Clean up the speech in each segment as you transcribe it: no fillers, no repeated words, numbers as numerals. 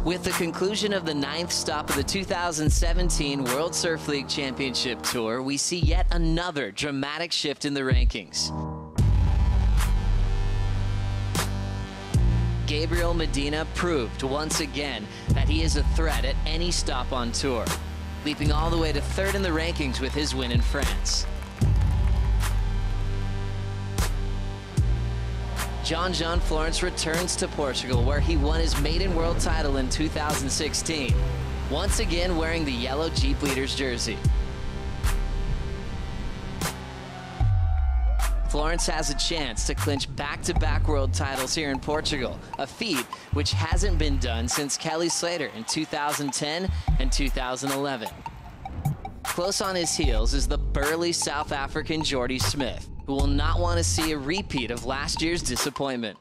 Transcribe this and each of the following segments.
With the conclusion of the 9th stop of the 2017 World Surf League Championship Tour, we see yet another dramatic shift in the rankings. Gabriel Medina proved once again that he is a threat at any stop on tour, leaping all the way to 3rd in the rankings with his win in France. Jean Florence returns to Portugal, where he won his maiden world title in 2016, once again wearing the yellow Jeep Leaders jersey. Florence has a chance to clinch back-to-back world titles here in Portugal, a feat which hasn't been done since Kelly Slater in 2010 and 2011. Close on his heels is the burly South African Jordy Smith, who will not want to see a repeat of last year's disappointment.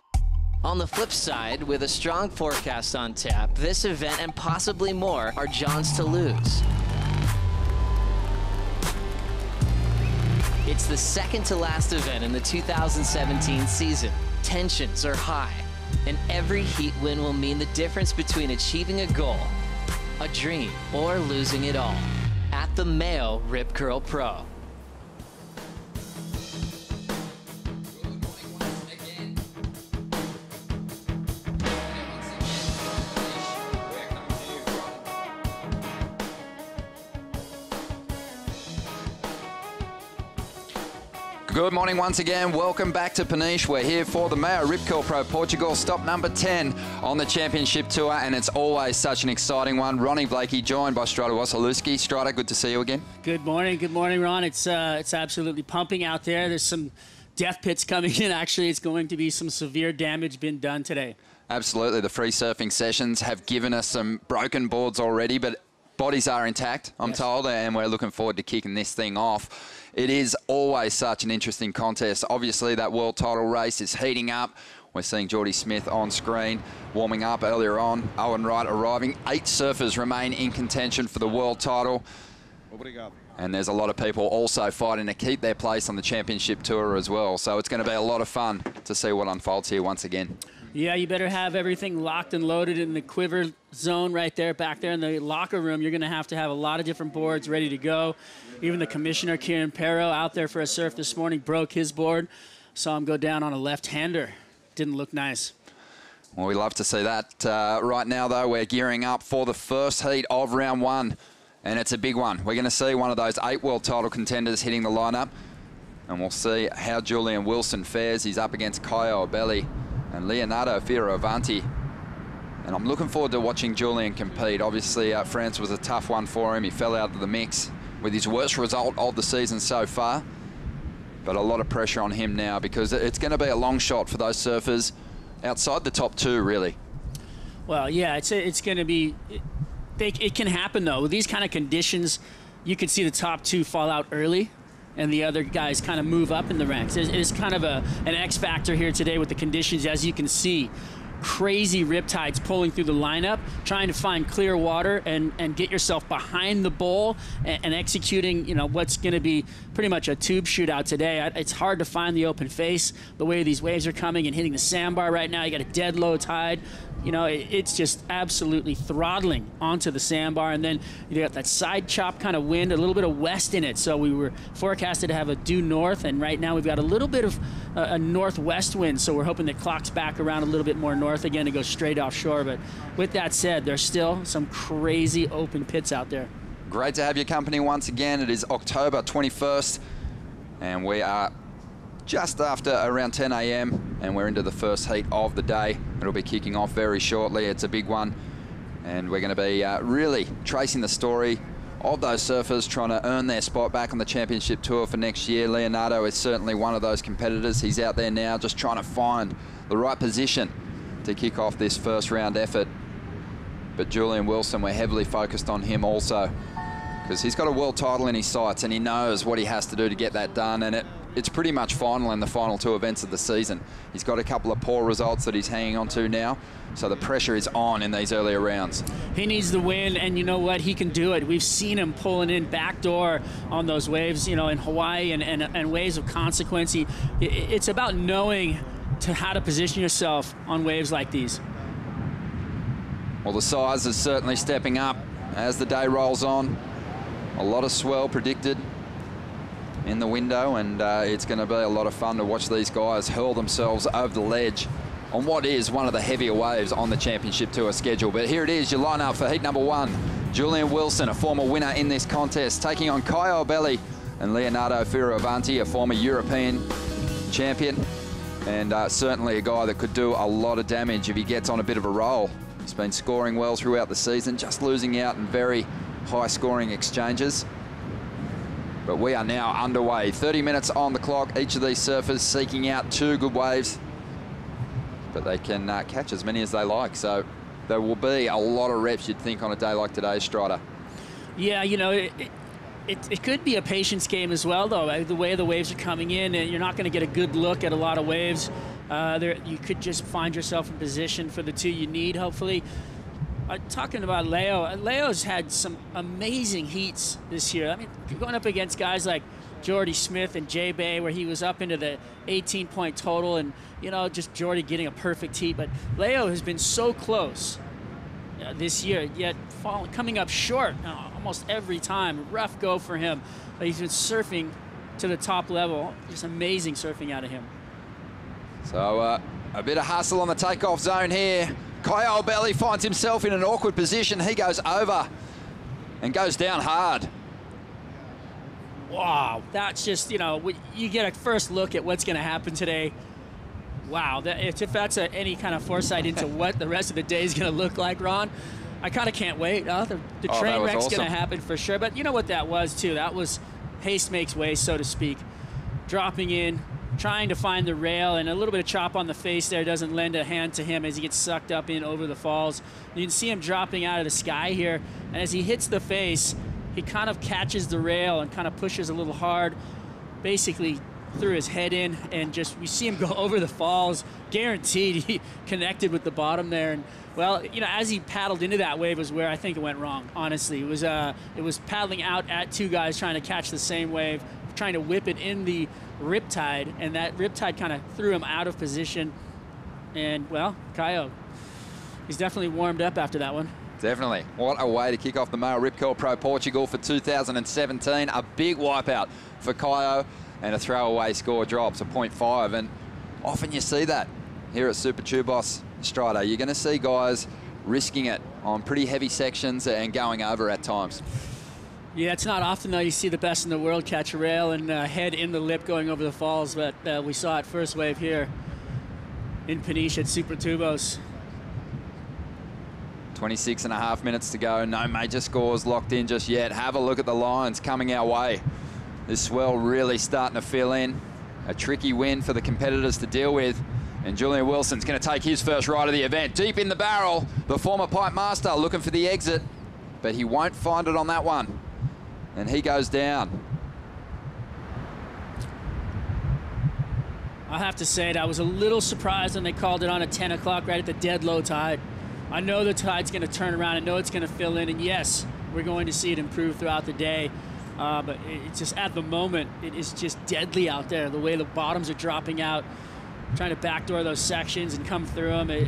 On the flip side, with a strong forecast on tap, this event and possibly more are John's to lose. It's the second to last event in the 2017 season. Tensions are high, and every heat win will mean the difference between achieving a goal, a dream, or losing it all. At the MEO Rip Curl Pro. Good morning once again. Welcome back to Peniche. We're here for the MEO Rip Curl Pro Portugal, stop number 10 on the championship tour, and it's always such an exciting one. Ronnie Blakey joined by Strider Wasilewski. Strider, good to see you again. Good morning, Ron. It's absolutely pumping out there. There's some death pits coming in. Actually, it's going to be some severe damage been done today. Absolutely. The free surfing sessions have given us some broken boards already, but bodies are intact, I'm told, and we're looking forward to kicking this thing off. It is always such an interesting contest. Obviously, that world title race is heating up. We're seeing Jordy Smith on screen, warming up earlier on. Owen Wright arriving. 8 surfers remain in contention for the world title. And there's a lot of people also fighting to keep their place on the championship tour as well. So it's going to be a lot of fun to see what unfolds here once again. Yeah, you better have everything locked and loaded in the quiver zone right there, back there in the locker room. You're going to have a lot of different boards ready to go. Even the commissioner, Kieran Perro, out there for a surf this morning, broke his board. Saw him go down on a left-hander. Didn't look nice. Well, we love to see that. Right now, though, we're gearing up for the first heat of round 1, and it's a big one. We're going to see one of those 8 world title contenders hitting the lineup, and we'll see how Julian Wilson fares. He's up against Caio Abelli and Leonardo Fioravanti. And I'm looking forward to watching Julian compete. Obviously, France was a tough one for him. He fell out of the mix with his worst result of the season so far. But a lot of pressure on him now because it's going to be a long shot for those surfers outside the top 2, really. Well, yeah, it's going to be... It can happen, though. With these kind of conditions, you could see the top 2 fall out early, and the other guys kind of move up in the ranks. It's kind of an X factor here today with the conditions, as you can see. Crazy riptides pulling through the lineup, trying to find clear water and get yourself behind the bowl and executing, you know, what's going to be pretty much a tube shootout today. It's hard to find the open face, the way these waves are coming and hitting the sandbar right now. You got a dead low tide. You know, it's just absolutely throttling onto the sandbar, and then you got that side chop kind of wind, a little bit of west in it. So we were forecasted to have a due north, and right now we've got a little bit of a northwest wind. So we're hoping that clocks back around a little bit more north again to go straight offshore. But with that said, there's still some crazy open pits out there. Great to have your company once again. It is October 21st, and we are just after around 10 a.m. and we're into the first heat of the day. It'll be kicking off very shortly. It's a big one, and we're going to be really tracing the story of those surfers trying to earn their spot back on the championship tour for next year. Leonardo is certainly one of those competitors. He's out there now just trying to find the right position to kick off this first round effort. But Julian Wilson, we're heavily focused on him also because he's got a world title in his sights and he knows what he has to do to get that done, and it's pretty much final in the final 2 events of the season. He's got a couple of poor results that he's hanging on to now, so the pressure is on in these earlier rounds. He needs the win, and you know what? He can do it. We've seen him pulling in backdoor on those waves, you know, in Hawaii and waves of consequence. It's about knowing how to position yourself on waves like these. Well, the size is certainly stepping up as the day rolls on. A lot of swell predicted in the window, and it's going to be a lot of fun to watch these guys hurl themselves over the ledge on what is one of the heavier waves on the Championship Tour schedule. But here it is, your lineup for heat number 1. Julian Wilson, a former winner in this contest, taking on Caio Belli and Leonardo Fioravanti, a former European champion, and certainly a guy that could do a lot of damage if he gets on a bit of a roll. He's been scoring well throughout the season, just losing out in very high-scoring exchanges. But we are now underway. 30 minutes on the clock. Each of these surfers seeking out 2 good waves, but they can catch as many as they like. So there will be a lot of reps, you'd think, on a day like today, Strider. Yeah, you know, it could be a patience game as well, though. The way the waves are coming in, and you're not going to get a good look at a lot of waves. You could just find yourself in position for the 2 you need, hopefully. Talking about Leo, Leo's had some amazing heats this year. I mean, going up against guys like Jordy Smith and Jay Bay, where he was up into the 18-point total, and, you know, just Jordy getting a perfect heat. But Leo has been so close this year, yet coming up short almost every time. Rough go for him. But he's been surfing to the top level. Just amazing surfing out of him. So a bit of hustle on the takeoff zone here. Caio Belli finds himself in an awkward position. He goes over and goes down hard. Wow, that's just, you know, you get a first look at what's going to happen today. Wow, if that's any kind of foresight into what the rest of the day is going to look like, Ron, I kind of can't wait. The train wreck's going to happen for sure. But you know what that was, too? That was haste makes waste, so to speak. Dropping in, trying to find the rail, and a little bit of chop on the face there doesn't lend a hand to him as he gets sucked up in over the falls. You can see him dropping out of the sky here, and as he hits the face, he kind of catches the rail and kind of pushes a little hard, basically threw his head in, and just we see him go over the falls. Guaranteed he connected with the bottom there. And well, you know, as he paddled into that wave was where I think it went wrong, honestly. It was paddling out at 2 guys trying to catch the same wave, trying to whip it in the riptide, and that riptide kind of threw him out of position. And well, Caio, he's definitely warmed up after that one. Definitely. What a way to kick off the MEO Rip Curl Pro Portugal for 2017. A big wipeout for Caio, and a throwaway score drops, a 0.5. And often you see that here at Super Tubos, Strider. You're going to see guys risking it on pretty heavy sections and going over at times. Yeah, it's not often, though, you see the best in the world catch a rail and head in the lip going over the falls, but we saw it first wave here in Peniche at Super Tubos. 26.5 minutes to go. No major scores locked in just yet. Have a look at the lines coming our way. This swell really starting to fill in. A tricky wind for the competitors to deal with. And Julian Wilson's going to take his first ride of the event. Deep in the barrel, the former pipe master looking for the exit, but he won't find it on that one. And he goes down. I'll have to say that I was a little surprised when they called it on at 10 o'clock right at the dead low tide. I know the tide's going to turn around. I know it's going to fill in. And yes, we're going to see it improve throughout the day. But it's just at the moment, it is just deadly out there. The way the bottoms are dropping out, trying to backdoor those sections and come through them, it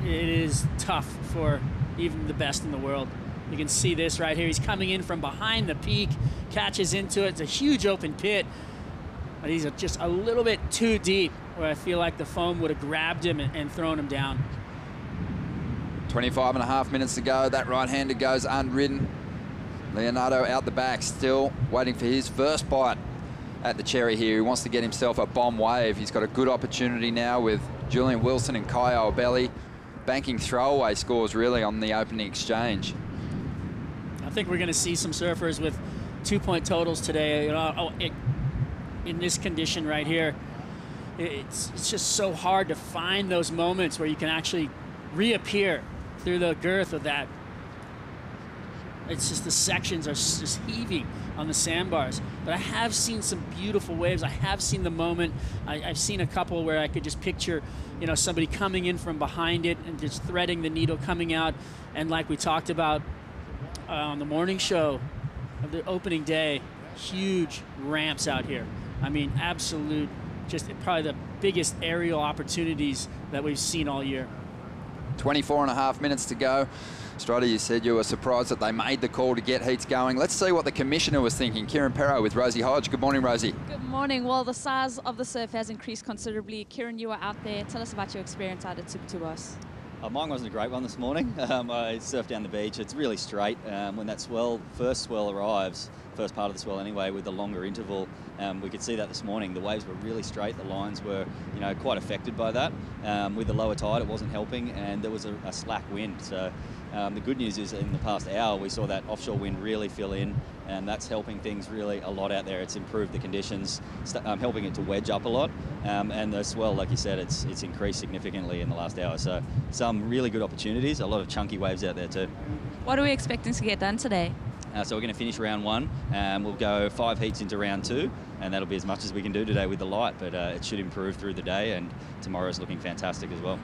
is tough for even the best in the world. You can see this right here. He's coming in from behind the peak, catches into it. It's a huge open pit, but he's just a little bit too deep where I feel like the foam would have grabbed him and thrown him down. 25.5 minutes to go. That right-hander goes unridden. Leonardo out the back, still waiting for his first bite at the cherry here. He wants to get himself a bomb wave. He's got a good opportunity now with Julian Wilson and Caio Belli banking throwaway scores really on the opening exchange. I think we're going to see some surfers with 2-point totals today. You know, in this condition right here, it's just so hard to find those moments where you can actually reappear through the girth of that. It's just the sections are just heaving on the sandbars. But I have seen some beautiful waves. I have seen the moment. I've seen a couple where I could just picture, you know, somebody coming in from behind it and just threading the needle coming out. And like we talked about on the morning show of the opening day, huge ramps out here. I mean, absolute, just probably the biggest aerial opportunities that we've seen all year. 24.5 minutes to go. Strider, you said you were surprised that they made the call to get heats going. Let's see what the commissioner was thinking. Kieran Perro with Rosie Hodge. Good morning, Rosie. Good morning. Well, the size of the surf has increased considerably. Kieran, you were out there. Tell us about your experience out at Super 2 Boss. Mine wasn't a great one this morning. I surfed down the beach. It's really straight. When that first swell arrives, first part of the swell anyway, with the longer interval, we could see that this morning. The waves were really straight. The lines were, quite affected by that. With the lower tide, it wasn't helping, and there was a slack wind. So the good news is in the past hour, we saw that offshore wind really fill in, and that's helping things really a lot out there. It's improved the conditions, helping it to wedge up a lot. And the swell, like you said, it's increased significantly in the last hour. So some really good opportunities, a lot of chunky waves out there too. What are we expecting to get done today? So we're going to finish round 1, and we'll go 5 heats into round 2, and that'll be as much as we can do today with the light, but it should improve through the day, and tomorrow's looking fantastic as well.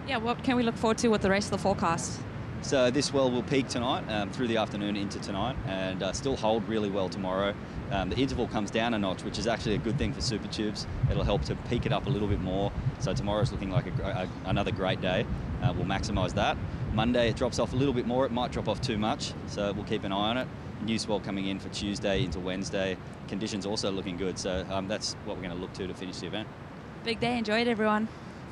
Yeah, what can we look forward to with the rest of the forecast? So this swell will peak tonight, through the afternoon into tonight, and still hold really well tomorrow. The interval comes down a notch, which is actually a good thing for super tubes. It'll help to peak it up a little bit more. So tomorrow's looking like another great day. We'll maximise that. Monday it drops off a little bit more. It might drop off too much, so we'll keep an eye on it. New swell coming in for Tuesday into Wednesday. Conditions also looking good, so that's what we're going to look to finish the event. Big day. Enjoy it, everyone.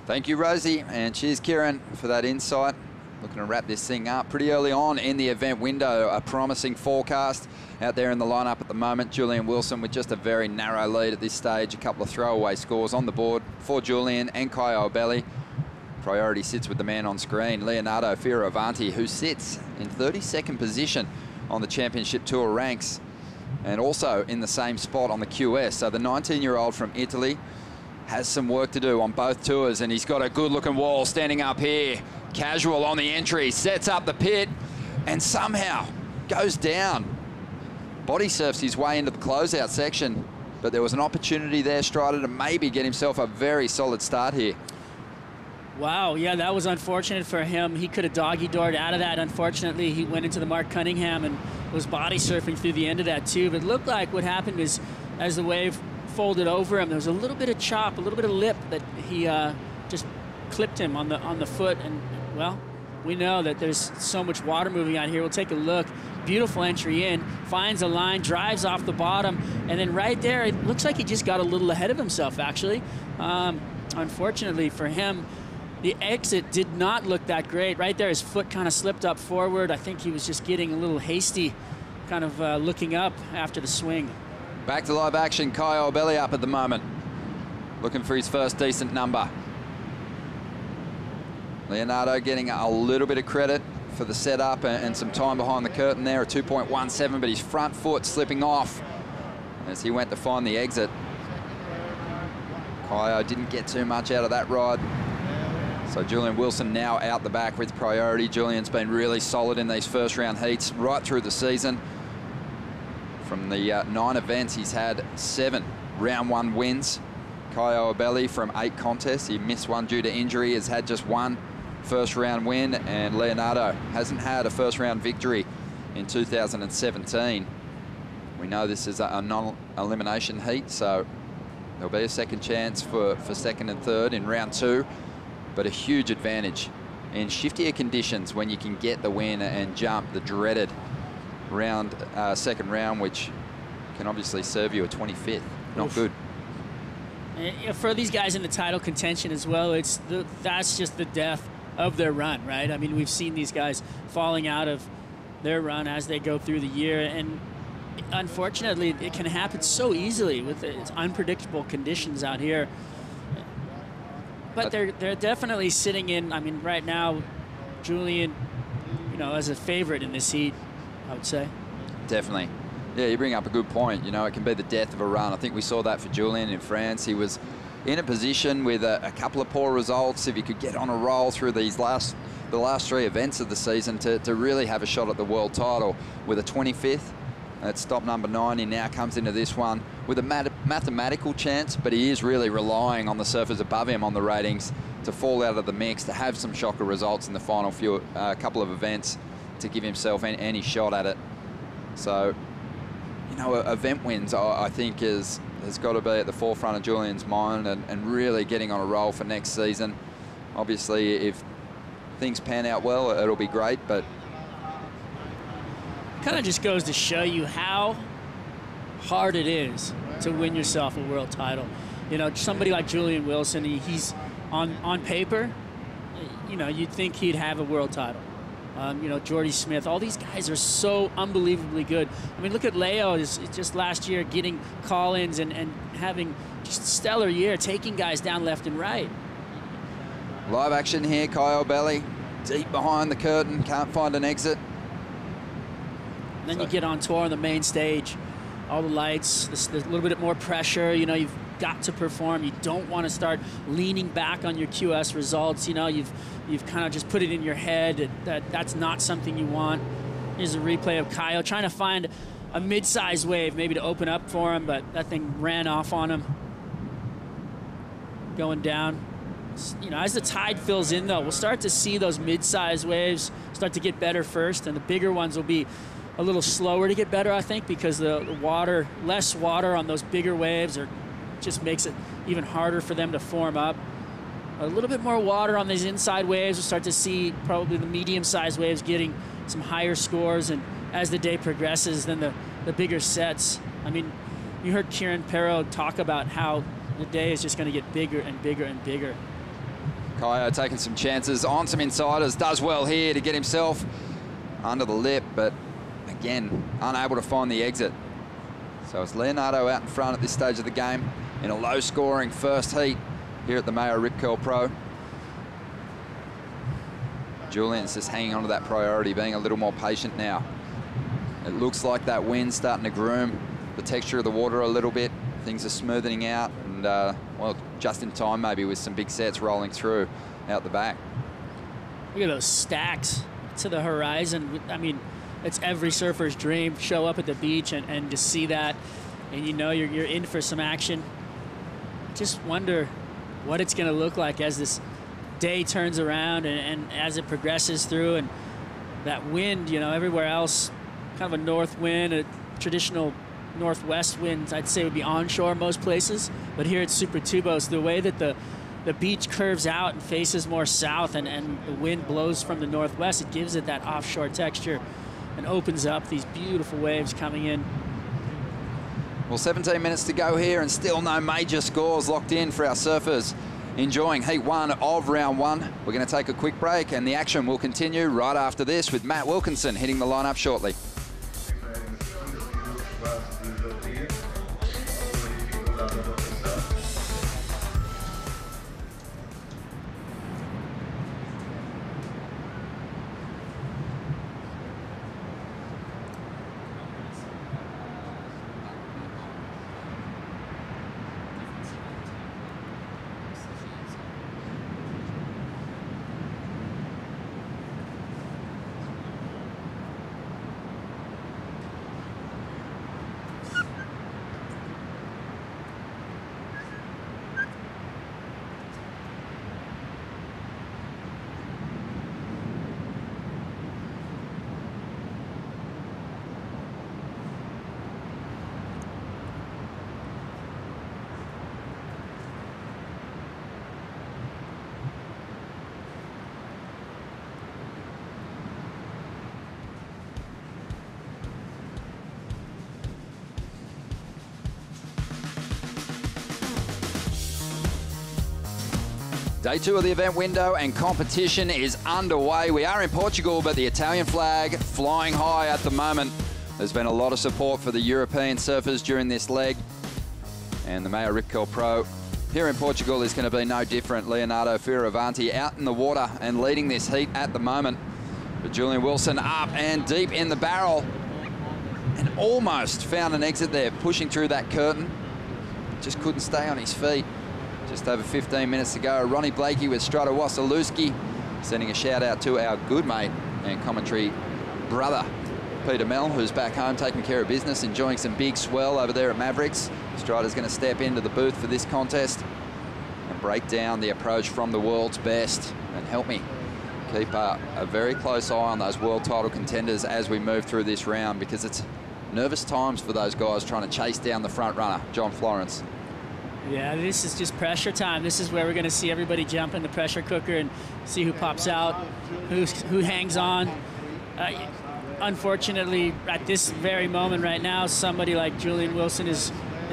Thank you, Rosie, and cheers, Kieran, for that insight. Looking to wrap this thing up pretty early on in the event window. A promising forecast out there in the lineup at the moment. Julian Wilson with just a very narrow lead at this stage. A couple of throwaway scores on the board for Julian and Kai O'Belly. Priority sits with the man on screen, Leonardo Fioravanti, who sits in 32nd position on the Championship Tour ranks and also in the same spot on the QS. So the 19-year-old from Italy has some work to do on both tours, and he's got a good-looking wall standing up here. Casual on the entry, sets up the pit, and somehow goes down. Body surfs his way into the closeout section, but there was an opportunity there, Strider, to maybe get himself a very solid start here. Wow, yeah, that was unfortunate for him. He could have doggy-doored out of that. Unfortunately, he went into the Mark Cunningham and was body surfing through the end of that too. But it looked like what happened is, as the wave folded over him, there was a little bit of chop, a little bit of lip that he just clipped him on the foot. And well, we know that there's so much water moving out here. We'll take a look. Beautiful entry in, finds a line, drives off the bottom, and then right there, it looks like he just got a little ahead of himself, actually. Unfortunately for him, the exit did not look that great. Right there, his foot kind of slipped up forward. I think he was just getting a little hasty, kind of looking up after the swing. Back to live action, Kai O'Belly up at the moment, looking for his first decent number. Leonardo getting a little bit of credit for the setup and some time behind the curtain there, a 2.17, but his front foot slipping off as he went to find the exit. Kai didn't get too much out of that ride. So Julian Wilson now out the back with priority. Julian's been really solid in these first round heats right through the season. From the 9 events, he's had 7 round 1 wins. Kai O'Belly from 8 contests. He missed one due to injury, has had just 1 first round win, and Leonardo hasn't had a first round victory in 2017. We know this is a non-elimination heat, so there'll be a second chance for second and third in round 2, but a huge advantage in shiftier conditions when you can get the win and jump the dreaded second round, which can obviously serve you a 25th. Not Oof. good. And for these guys in the title contention as well, that's just the death of their run, right? I mean, we've seen these guys falling out of their run as they go through the year, and unfortunately, it can happen so easily with its unpredictable conditions out here. But they're definitely sitting in. I mean, right now, Julian, as a favorite in this heat, I would say. Definitely. Yeah, you bring up a good point. It can be the death of a run. I think we saw that for Julian in France. He was in a position with a couple of poor results. If he could get on a roll through the last 3 events of the season to really have a shot at the world title with a 25th. At stop number 9, he now comes into this one with a mathematical chance, but he is really relying on the surfers above him on the ratings to fall out of the mix, to have some shocker results in the final couple of events to give himself any shot at it. So, event wins, I think, has got to be at the forefront of Julian's mind and really getting on a roll for next season. Obviously, if things pan out well, it'll be great, but... Kind of just goes to show you how hard it is to win yourself a world title. You know, somebody like Julian Wilson, he's on paper, you know, you'd think he'd have a world title. You know, Jordy Smith, all these guys are so unbelievably good. I mean, look at Leo, is just last year getting call-ins and having just a stellar year, taking guys down left and right. Live action here, Kyle Belly, deep behind the curtain, can't find an exit. And then you get on tour on the main stage, all the lights, there's a little bit more pressure, you know, you've got to perform. You don't want to start leaning back on your QS results. You know, you've kind of just put it in your head that that's not something you want. Here's a replay of Kyle trying to find a mid-size wave maybe to open up for him, but that thing ran off on him. Going down. You know, as the tide fills in, though, we'll start to see those mid-size waves start to get better first, and the bigger ones will be a little slower to get better, I think, because the water, less water on those bigger waves just makes it even harder for them to form up. A little bit more water on these inside waves. We'll start to see probably the medium-sized waves getting some higher scores, and as the day progresses, then the bigger sets. I mean, you heard Kieran Perro talk about how the day is just going to get bigger and bigger and bigger. Kyo taking some chances on some insiders, does well here to get himself under the lip, but again, unable to find the exit. So it's Leonardo out in front at this stage of the game in a low-scoring first heat here at the MEO Rip Curl Pro. Julian's just hanging on to that priority, being a little more patient now. It looks like that wind's starting to groom the texture of the water a little bit. Things are smoothing out, and well, just in time maybe with some big sets rolling through out the back. Look at those stacks to the horizon. I mean, it's every surfer's dream, show up at the beach and to see that, and you know you're in for some action. Just wonder what it's going to look like as this day turns around and as it progresses through, and that wind, you know, everywhere else, kind of a north wind, a traditional northwest wind, I'd say would be onshore most places, but here at Super Tubos, the way that the beach curves out and faces more south and the wind blows from the northwest, it gives it that offshore texture and opens up these beautiful waves coming in. Well, 17 minutes to go here and still no major scores locked in for our surfers enjoying Heat 1 of round 1. We're going to take a quick break and the action will continue right after this with Matt Wilkinson hitting the lineup shortly. Day 2 of the event window and competition is underway. We are in Portugal, but the Italian flag flying high at the moment. There's been a lot of support for the European surfers during this leg. And the MEO Rip Curl Pro here in Portugal is going to be no different. Leonardo Fioravanti out in the water and leading this heat at the moment. But Julian Wilson up and deep in the barrel and almost found an exit there, pushing through that curtain. Just couldn't stay on his feet. Just over 15 minutes to go. Ronnie Blakey with Strata Wasilewski sending a shout out to our good mate and commentary brother, Peter Mell, who's back home taking care of business, enjoying some big swell over there at Mavericks. Strata's going to step into the booth for this contest and break down the approach from the world's best and help me keep a very close eye on those world title contenders as we move through this round, because it's nervous times for those guys trying to chase down the front runner, John Florence. Yeah, this is just pressure time. This is where we're going to see everybody jump in the pressure cooker and see who pops out, who hangs on. Unfortunately, at this very moment right now, somebody like Julian Wilson is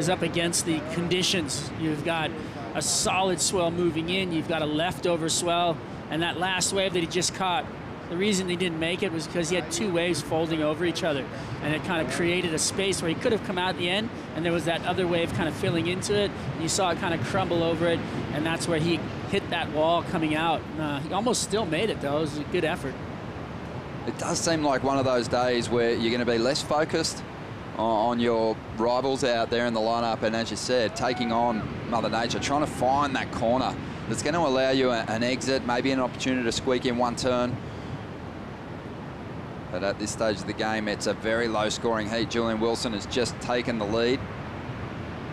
up against the conditions. You've got a solid swell moving in. You've got a leftover swell. And that last wave that he just caught, the reason he didn't make it was because he had two waves folding over each other. And it kind of created a space where he could have come out at the end, and there was that other wave kind of filling into it. And you saw it kind of crumble over it, and that's where he hit that wall coming out. He almost still made it, though. It was a good effort. It does seem like one of those days where you're going to be less focused on your rivals out there in the lineup, and as you said, taking on Mother Nature, trying to find that corner that's going to allow you an exit, maybe an opportunity to squeak in one turn. But at this stage of the game, it's a very low-scoring heat. Julian Wilson has just taken the lead.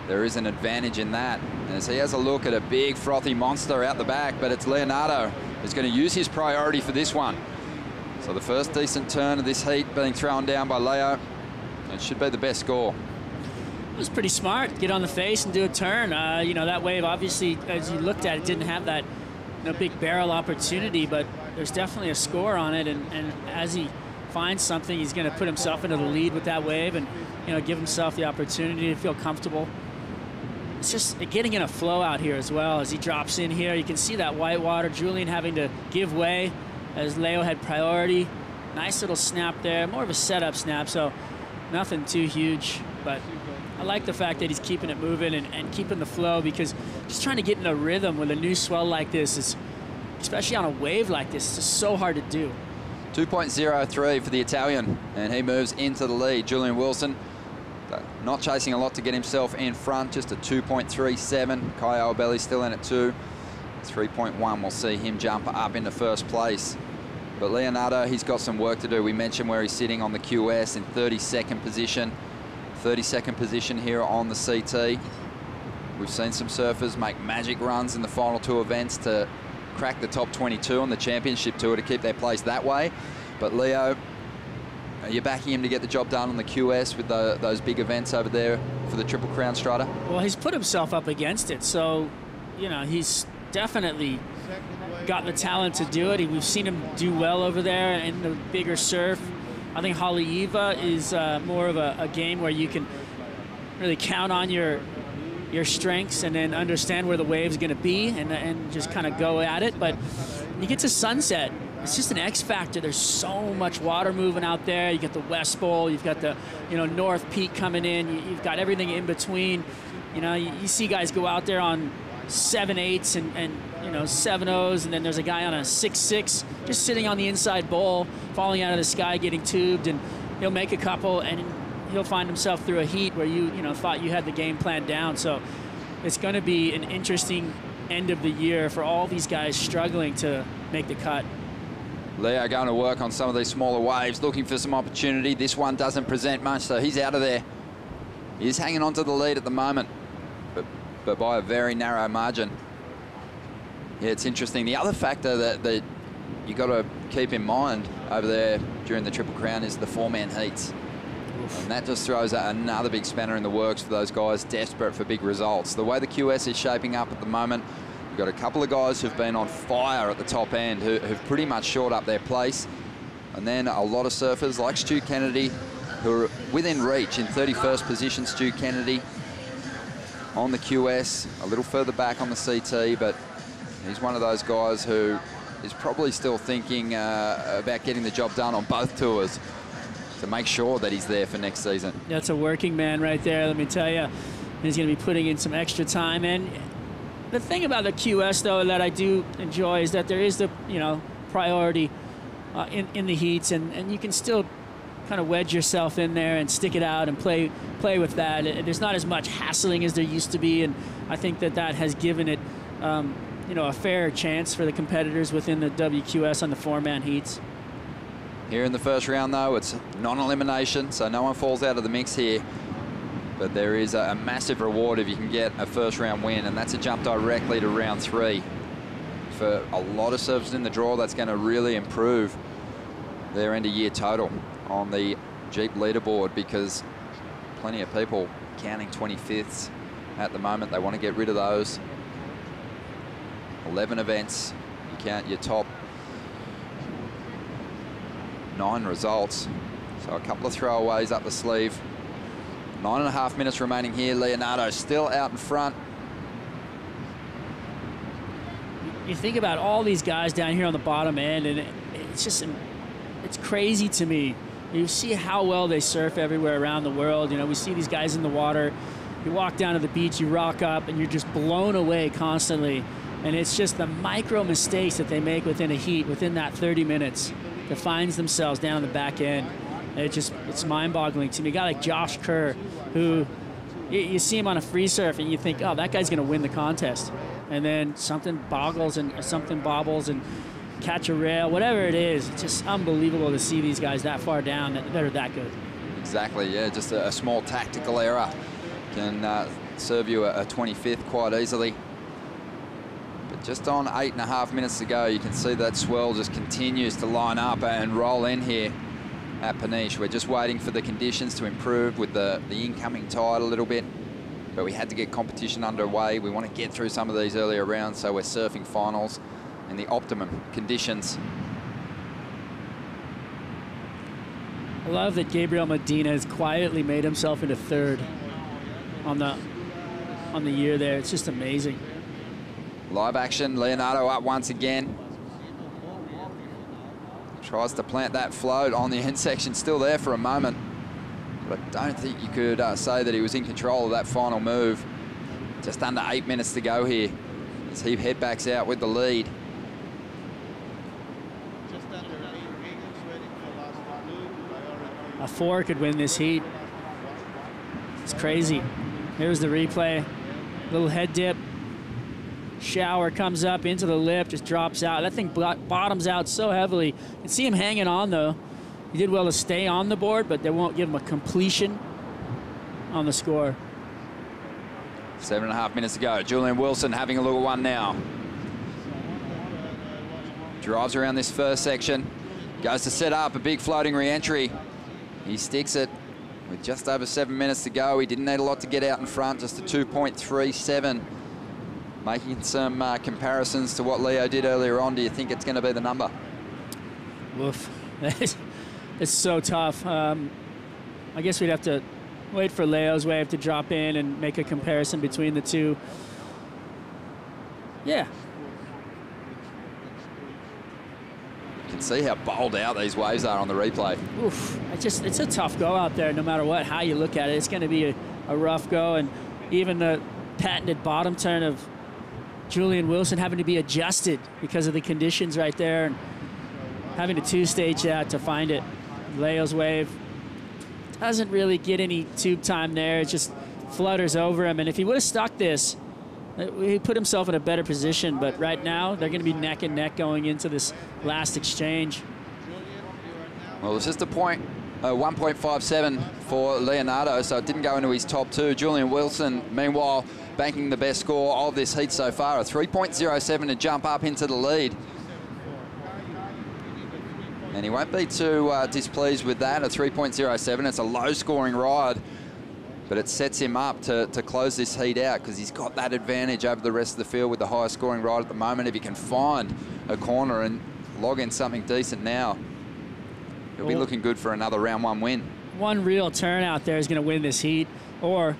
There is an advantage in that. As he has a look at a big, frothy monster out the back, but it's Leonardo who's going to use his priority for this one. So the first decent turn of this heat being thrown down by Leo. It should be the best score. It was pretty smart. Get on the face and do a turn. You know, that wave, obviously, as you looked at it, didn't have that big barrel opportunity, but there's definitely a score on it. And as he finds something, he's going to put himself into the lead with that wave and, give himself the opportunity to feel comfortable. It's just getting in a flow out here as well. As he drops in here, you can see that white water. Julian having to give way as Leo had priority. Nice little snap there. More of a setup snap, so nothing too huge. But I like the fact that he's keeping it moving and keeping the flow, because just trying to get in a rhythm with a new swell like this is, especially on a wave like this, it's just so hard to do. 2.03 for the Italian, and he moves into the lead. Julian Wilson not chasing a lot to get himself in front, just a 2.37. Kai Albelli still in at 2. 3.1 will see him jump up into first place. But Leonardo, he's got some work to do. We mentioned where he's sitting on the QS in 32nd position. 32nd position here on the CT. We've seen some surfers make magic runs in the final two events to crack the top 22 on the championship tour to keep their place that way. But Leo, are you backing him to get the job done on the QS with those big events over there for the Triple Crown Strata? Well, he's put himself up against it, so, he's definitely got the talent to do it. We've seen him do well over there in the bigger surf. I think Haleiwa is more of a game where you can really count on your strengths and then understand where the wave's going to be and just kind of go at it. But when you get to Sunset, it's just an X factor. There's so much water moving out there. You get the West Bowl, you've got the North Peak coming in, you've got everything in between. You see guys go out there on 7/8s and 7/0s, and then there's a guy on a 6/6 just sitting on the inside bowl, falling out of the sky, getting tubed, and he'll make a couple, and he'll find himself through a heat where you thought you had the game planned down. So it's going to be an interesting end of the year for all these guys struggling to make the cut. Leo going to work on some of these smaller waves, looking for some opportunity. This one doesn't present much, so he's out of there. He's hanging on to the lead at the moment, but by a very narrow margin. Yeah, it's interesting. The other factor that you got to keep in mind over there during the Triple Crown is the four-man heats. Oof. And that just throws another big spanner in the works for those guys desperate for big results. The way the QS is shaping up at the moment, we've got a couple of guys who've been on fire at the top end who've pretty much shored up their place. And then a lot of surfers like Stu Kennedy who are within reach. In 31st position, Stu Kennedy on the QS, a little further back on the CT, but he's one of those guys who is probably still thinking about getting the job done on both tours to make sure that he's there for next season. That's a working man right there, let me tell you. He's going to be putting in some extra time. And the thing about the QS, though, that I do enjoy is that there is the priority in the heats, and you can still kind of wedge yourself in there and stick it out and play with that. There's not as much hassling as there used to be, and I think that has given it a fair chance for the competitors within the WQS on the four-man heats. Here in the first round, though, it's non-elimination, so no one falls out of the mix here. But there is a massive reward if you can get a first-round win, and that's a jump directly to round 3. For a lot of surfers in the draw, that's going to really improve their end-of-year total on the Jeep leaderboard, because plenty of people counting 25ths at the moment. They want to get rid of those. 11 events. You count your top 9 results. So a couple of throwaways up the sleeve. 9.5 minutes remaining here. Leonardo still out in front. You think about all these guys down here on the bottom end, and it's just, it's crazy to me. You see how well they surf everywhere around the world. You know, we see these guys in the water. You walk down to the beach, you rock up, and you're just blown away constantly. And it's just the micro mistakes that they make within a heat, within that 30 minutes, that finds themselves down on the back end. It's mind-boggling to me. A guy like Josh Kerr, who you see him on a free surf and you think, oh, that guy's going to win the contest. And then something boggles and something bobbles and catch a rail, whatever it is. It's just unbelievable to see these guys that far down that are that good. Exactly, yeah, just a small tactical error can serve you a 25th quite easily. But just on 8.5 minutes to go, you can see that swell just continues to line up and roll in here at Peniche. We're just waiting for the conditions to improve with the incoming tide a little bit. But we had to get competition underway. We want to get through some of these earlier rounds, so we're surfing finals in the optimum conditions. I love that Gabriel Medina has quietly made himself into third on the year there. It's just amazing. Live action, Leonardo up once again. Tries to plant that float on the end section, still there for a moment. But I don't think you could say that he was in control of that final move. Just under 8 minutes to go here as he head backs out with the lead. A 4 could win this heat. It's crazy. Here's the replay. Little head dip. Shower comes up into the lip, just drops out. That thing bottoms out so heavily. You can see him hanging on, though. He did well to stay on the board, but they won't give him a completion on the score. 7.5 minutes to go. Julian Wilson having a look at one now. Drives around this first section. Goes to set up a big floating re-entry. He sticks it with just over 7 minutes to go. He didn't need a lot to get out in front, just a 2.37. Making some comparisons to what Leo did earlier on. Do you think it's going to be the number? Woof. It's so tough. I guess we'd have to wait for Leo's wave to drop in and make a comparison between the two. Yeah. You can see how bowled out these waves are on the replay. Oof. It's a tough go out there, no matter what, how you look at it. It's going to be a rough go, and even the patented bottom turn of Julian Wilson having to be adjusted because of the conditions right there, and having to two-stage that to find it. Leo's wave doesn't really get any tube time there. It just flutters over him, and if he would have stuck this, he put himself in a better position, but right now they're going to be neck and neck going into this last exchange. Well, it's just a 1.57 for Leonardo, so it didn't go into his top 2. Julian Wilson, meanwhile, banking the best score of this heat so far, a 3.07 to jump up into the lead. And he won't be too displeased with that, a 3.07. It's a low-scoring ride, but it sets him up to close this heat out because he's got that advantage over the rest of the field with the highest scoring ride at the moment. If he can find a corner and log in something decent now, he'll be looking good for another round 1 win. One real turn out there is going to win this heat, or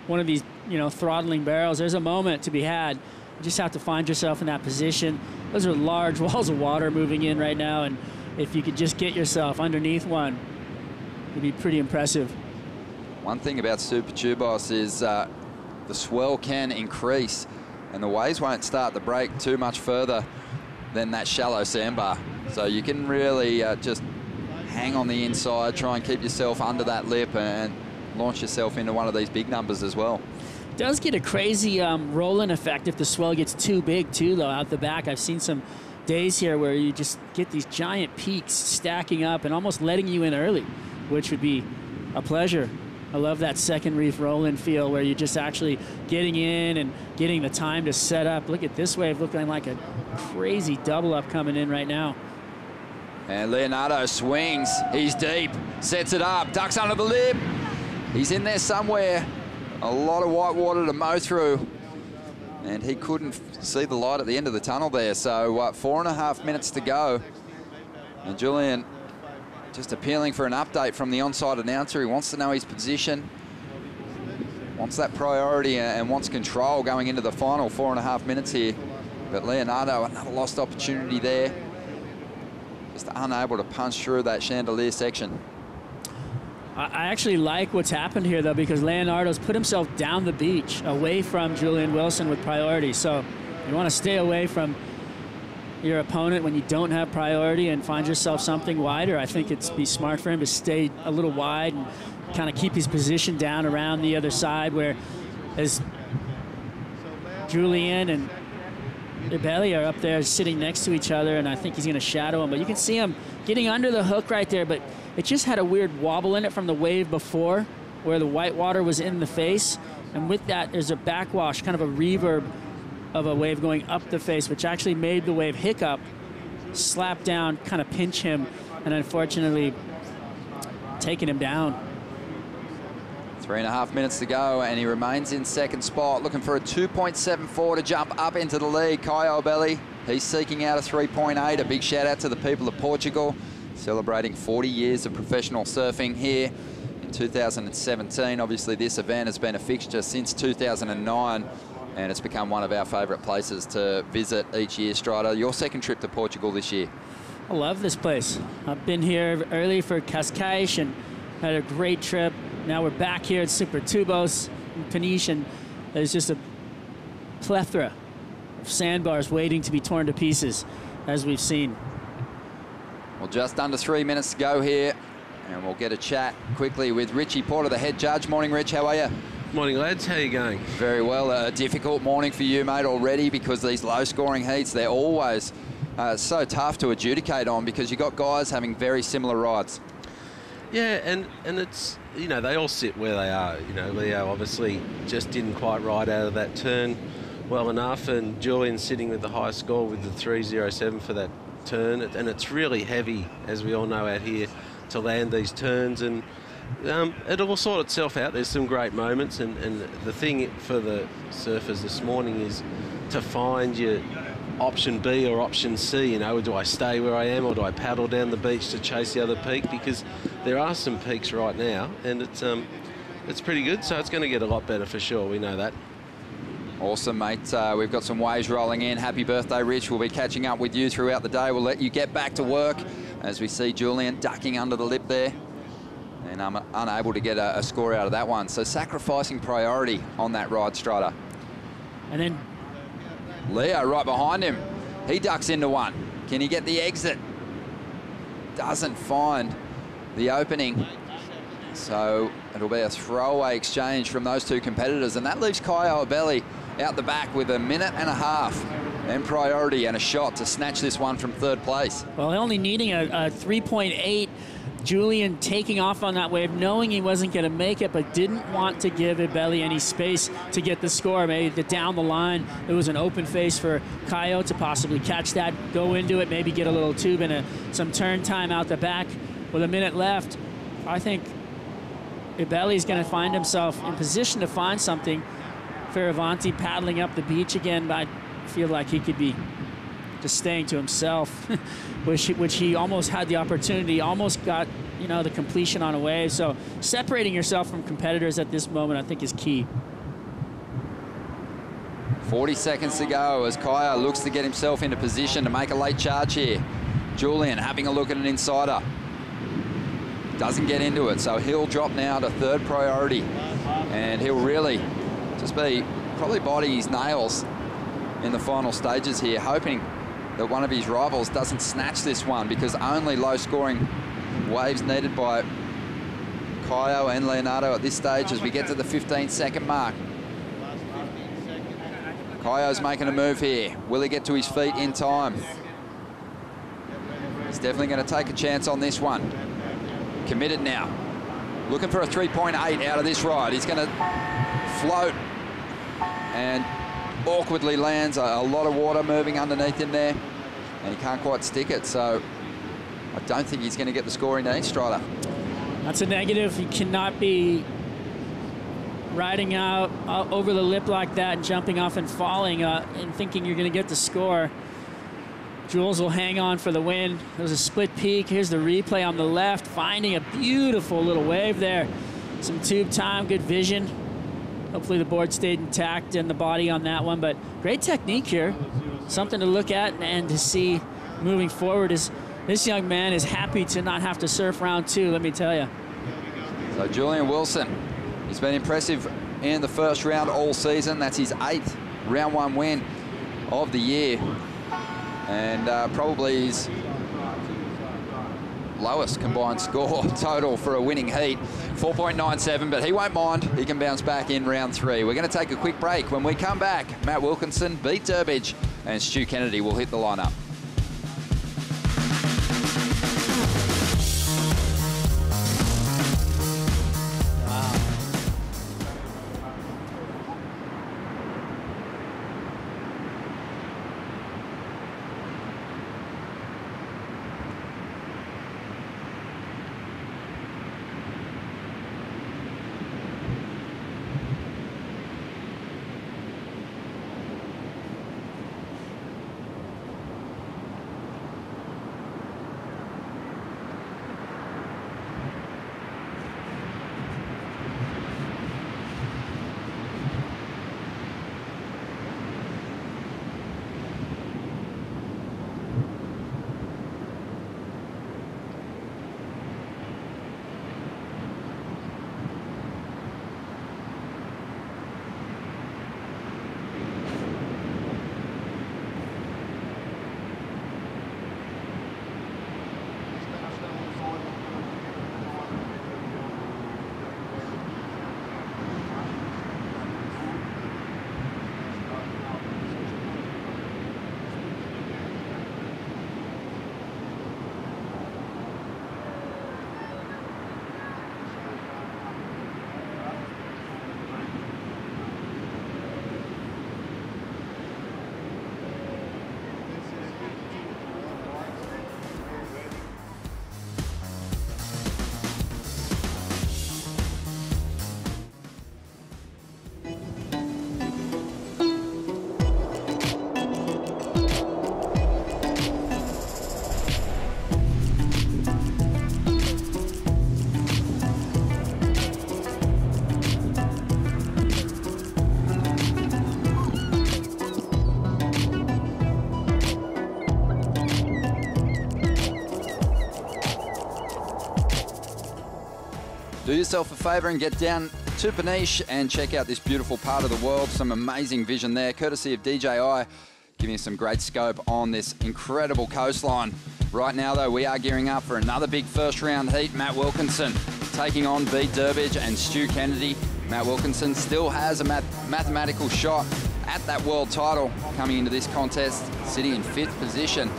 one of these, throttling barrels. There's a moment to be had. You just have to find yourself in that position. Those are large walls of water moving in right now, and if you could just get yourself underneath one, it'd be pretty impressive. One thing about Super Tubos is the swell can increase, and the waves won't start to break too much further than that shallow sandbar. So you can really just hang on the inside, try and keep yourself under that lip and launch yourself into one of these big numbers as well. Does get a crazy rolling effect if the swell gets too big too, though, out the back. I've seen some days here where you just get these giant peaks stacking up and almost letting you in early, which would be a pleasure. I love that second reef roll-in feel where you're just actually getting in and getting the time to set up. Look at this wave looking like a crazy double up coming in right now. And Leonardo swings. He's deep, sets it up, ducks under the lip. He's in there somewhere. A lot of white water to mow through. And he couldn't see the light at the end of the tunnel there. So 4.5 minutes to go. And Julian just appealing for an update from the onside announcer. He wants to know his position, wants that priority, and wants control going into the final 4.5 minutes here. But Leonardo, another lost opportunity there. Just unable to punch through that chandelier section. I actually like what's happened here, though, because Leonardo's put himself down the beach, away from Julian Wilson with priority. So you want to stay away from your opponent when you don't have priority and find yourself something wider. I think it'd be smart for him to stay a little wide and kind of keep his position down around the other side, where as Julian and Ibelli are up there sitting next to each other, and I think he's going to shadow him. But you can see him getting under the hook right there, but it just had a weird wobble in it from the wave before, where the white water was in the face. And with that, there's a backwash, kind of a reverb of a wave going up the face, which actually made the wave hiccup, slap down, kind of pinch him, and unfortunately taking him down. 3.5 minutes to go, and he remains in second spot, looking for a 2.74 to jump up into the lead. Caio Ibelli, he's seeking out a 3.8. A big shout out to the people of Portugal, celebrating 40 years of professional surfing here in 2017. Obviously, this event has been a fixture since 2009, and it's become one of our favourite places to visit each year. Strider, your second trip to Portugal this year. I love this place. I've been here early for Cascais and had a great trip. Now we're back here at Super Tubos in Peniche, and there's just a plethora of sandbars waiting to be torn to pieces, as we've seen. Well, just under 3 minutes to go here, and we'll get a chat quickly with Richie Porter, the head judge. Morning, Rich. How are you? Morning, lads. How you going? Very well. A difficult morning for you, mate, already, because these low-scoring heats, they're always so tough to adjudicate on, because you've got guys having very similar rides. Yeah, and it's, you know, they all sit where they are. You know, Leo obviously just didn't quite ride out of that turn well enough, and Julian sitting with the high score with the 3.07 for that turn. And it's really heavy, as we all know out here, to land these turns, and it'll sort itself out. There's some great moments, and the thing for the surfers this morning is to find your option B or option C. You know, do I stay where I am, or do I paddle down the beach to chase the other peak? Because there are some peaks right now, and it's pretty good, so it's going to get a lot better for sure. We know that. Awesome, mate. We've got some waves rolling in. Happy birthday, Rich. We'll be catching up with you throughout the day. We'll let you get back to work as we see Julian ducking under the lip there, and I'm unable to get a score out of that one. So sacrificing priority on that ride, Strider. And then Leo right behind him. He ducks into one. Can he get the exit? Doesn't find the opening. So it'll be a throwaway exchange from those two competitors, and that leaves Caio Ibelli out the back with 1.5 minutes and priority and a shot to snatch this one from third place. Well, only needing a 3.8. Julian taking off on that wave, knowing he wasn't going to make it, but didn't want to give Ibelli any space to get the score. Maybe down the line, it was an open face for Caio to possibly catch that, go into it, maybe get a little tube and some turn time out the back. With 1 minute left, I think Ibelli's going to find himself in position to find something. Fioravanti paddling up the beach again, but I feel like he could be just staying to himself, which he almost had the opportunity, almost got, you know, the completion on a wave. So separating yourself from competitors at this moment, I think, is key. 40 seconds to go as Caio looks to get himself into position to make a late charge here. Julian having a look at an insider. Doesn't get into it, so he'll drop now to third priority, and he'll really just be probably biting his nails in the final stages here, hoping that one of his rivals doesn't snatch this one, because only low-scoring waves needed by Caio and Leonardo at this stage as we get to the 15-second mark. Caio's making a move here. Will he get to his feet in time? He's definitely going to take a chance on this one. Committed now. Looking for a 3.8 out of this ride. He's going to float and awkwardly lands. A lot of water moving underneath him there, and he can't quite stick it. So I don't think he's going to get the score he needs, Strider. That's a negative. He cannot be riding out over the lip like that and jumping off and falling and thinking you're going to get the score. Jules will hang on for the win. There was a split peak. Here's the replay on the left, finding a beautiful little wave there. Some tube time, good vision. Hopefully the board stayed intact and the body on that one, but great technique here. Something to look at and to see moving forward. Is this young man is happy to not have to surf round 2, let me tell you. So Julian Wilson, he's been impressive in the first round all season. That's his 8th round 1 win of the year. And probably his lowest combined score total for a winning heat, 4.97, but he won't mind. He can bounce back in round 3. We're going to take a quick break. When we come back, Matt Wilkinson, Pete Durbidge, and Stu Kennedy will hit the lineup. Do yourself a favour and get down to Peniche and check out this beautiful part of the world. Some amazing vision there, courtesy of DJI, giving you some great scope on this incredible coastline. Right now, though, we are gearing up for another big first round heat. Matt Wilkinson taking on Pete Durbidge and Stu Kennedy. Matt Wilkinson still has a mathematical shot at that world title coming into this contest, sitting in 5th position.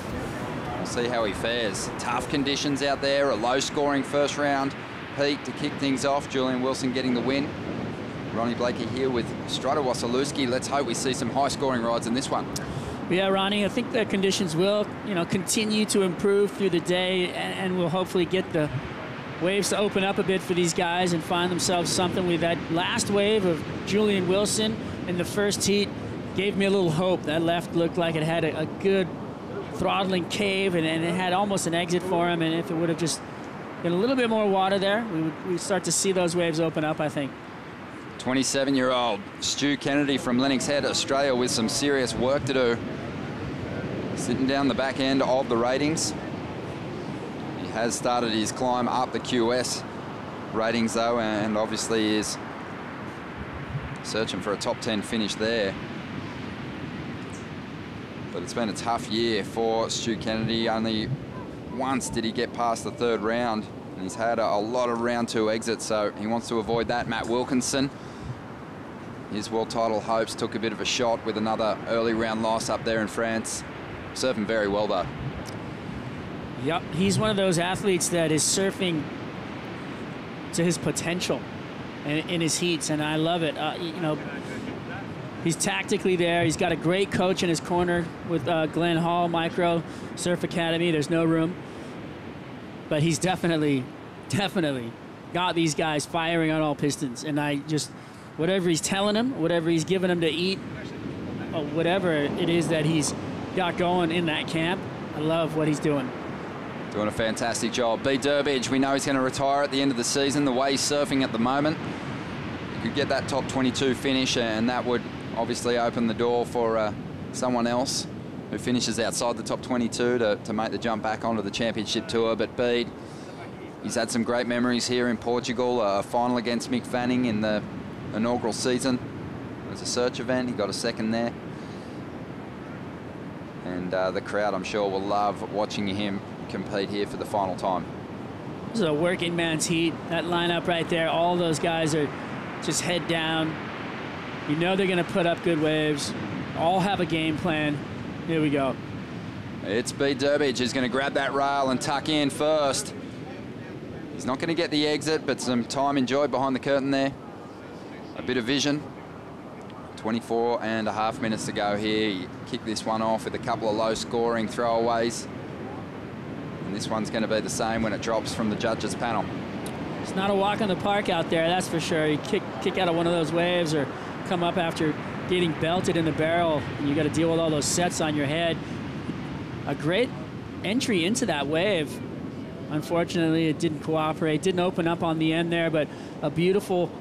We'll see how he fares. Tough conditions out there, a low-scoring first round heat to kick things off. Julian Wilson getting the win. Ronnie Blakey here with Strutter Wasilewski. Let's hope we see some high-scoring rides in this one. Yeah, Ronnie, I think the conditions will, continue to improve through the day, and we'll hopefully get the waves to open up a bit for these guys and find themselves something. With that last wave of Julian Wilson in the first heat gave me a little hope. That left looked like it had a good throttling cave, and it had almost an exit for him, and if it would have just been a little bit more water there, we'd start to see those waves open up, I think. 27-year-old Stu Kennedy from Lennox Head, Australia, with some serious work to do. Sitting down the back end of the ratings. He has started his climb up the QS ratings, though, and obviously is searching for a top 10 finish there. But it's been a tough year for Stu Kennedy. Only once did he get past the 3rd round, and he's had a lot of round 2 exits, so he wants to avoid that. Matt Wilkinson, his world title hopes took a bit of a shot with another early round loss up there in France. Surfing very well, though. Yep, he's one of those athletes that is surfing to his potential in his heats, and I love it. He's tactically there. He's got a great coach in his corner with Glenn Hall Micro Surf Academy. There's no room. But he's definitely got these guys firing on all pistons. And whatever he's telling him, whatever he's giving him to eat, or whatever it is that he's got going in that camp. I love what he's doing. Doing a fantastic job. B. Durbidge, we know he's going to retire at the end of the season. The way he's surfing at the moment, he could get that top 22 finish, and that would obviously open the door for someone else who finishes outside the top 22 to make the jump back onto the championship tour. But Bede, he's had some great memories here in Portugal. A final against Mick Fanning in the inaugural season. It was a search event. He got a second there. And the crowd, I'm sure, will love watching him compete here for the final time. This is a working man's heat. That lineup right there, all those guys are just head down. You know they're going to put up good waves. All have a game plan. Here we go. It's B. Durbidge who's going to grab that rail and tuck in first. He's not going to get the exit, but some time enjoyed behind the curtain there. A bit of vision. 24.5 minutes to go here. You kick this one off with a couple of low-scoring throwaways. And this one's going to be the same when it drops from the judges' panel. It's not a walk in the park out there, that's for sure. You kick out of one of those waves or come up after getting belted in the barrel, and you got to deal with all those sets on your head. A great entry into that wave. Unfortunately, it didn't cooperate, didn't open up on the end there, but a beautiful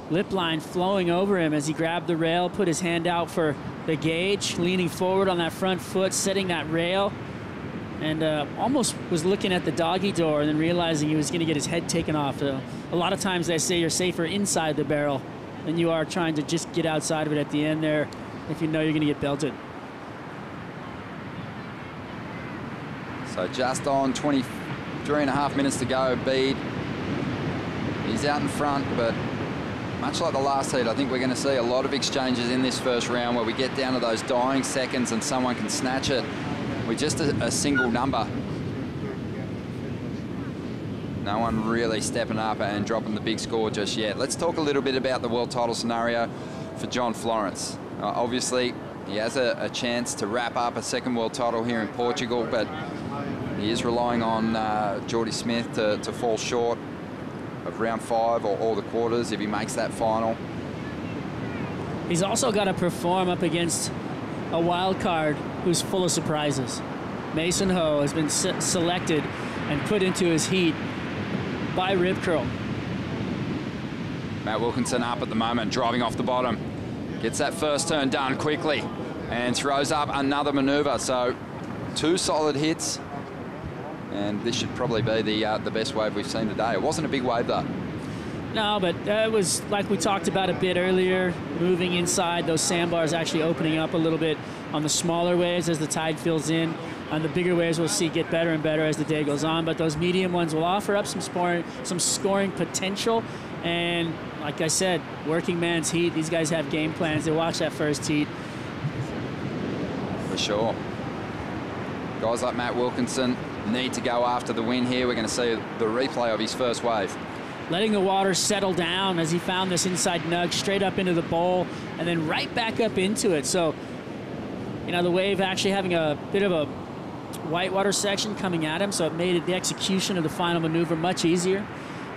lip line flowing over him as he grabbed the rail, put his hand out for the gauge, leaning forward on that front foot, setting that rail, and almost was looking at the doggy door and then realizing he was going to get his head taken off. A lot of times they say you're safer inside the barrel than you are trying to just get outside of it at the end there if you know you're going to get belted. So just on 23.5 minutes to go, Bede. He's out in front, but much like the last heat, I think we're going to see a lot of exchanges in this first round where we get down to those dying seconds and someone can snatch it with just a single number. No one really stepping up and dropping the big score just yet. Let's talk a little bit about the world title scenario for John Florence. Obviously, he has a chance to wrap up a second world title here in Portugal, but he is relying on Geordie Smith to fall short of round 5 or the quarters if he makes that final. He's also got to perform up against a wild card who's full of surprises. Mason Ho has been selected and put into his heat by Rip Curl. Matt Wilkinson up at the moment, driving off the bottom. Gets that first turn done quickly and throws up another maneuver. So 2 solid hits. And this should probably be the best wave we've seen today. It wasn't a big wave, though. No, but it was like we talked about a bit earlier, moving inside, those sandbars actually opening up a little bit on the smaller waves as the tide fills in. On the bigger waves, we'll see get better and better as the day goes on, but those medium ones will offer up some scoring potential. And like I said, working man's heat. These guys have game plans. They watch that first heat. For sure. Guys like Matt Wilkinson need to go after the win here. We're going to see the replay of his first wave. Letting the water settle down as he found this inside nug straight up into the bowl and then right back up into it. So, you know, the wave actually having a bit of a whitewater section coming at him, so it made the execution of the final maneuver much easier,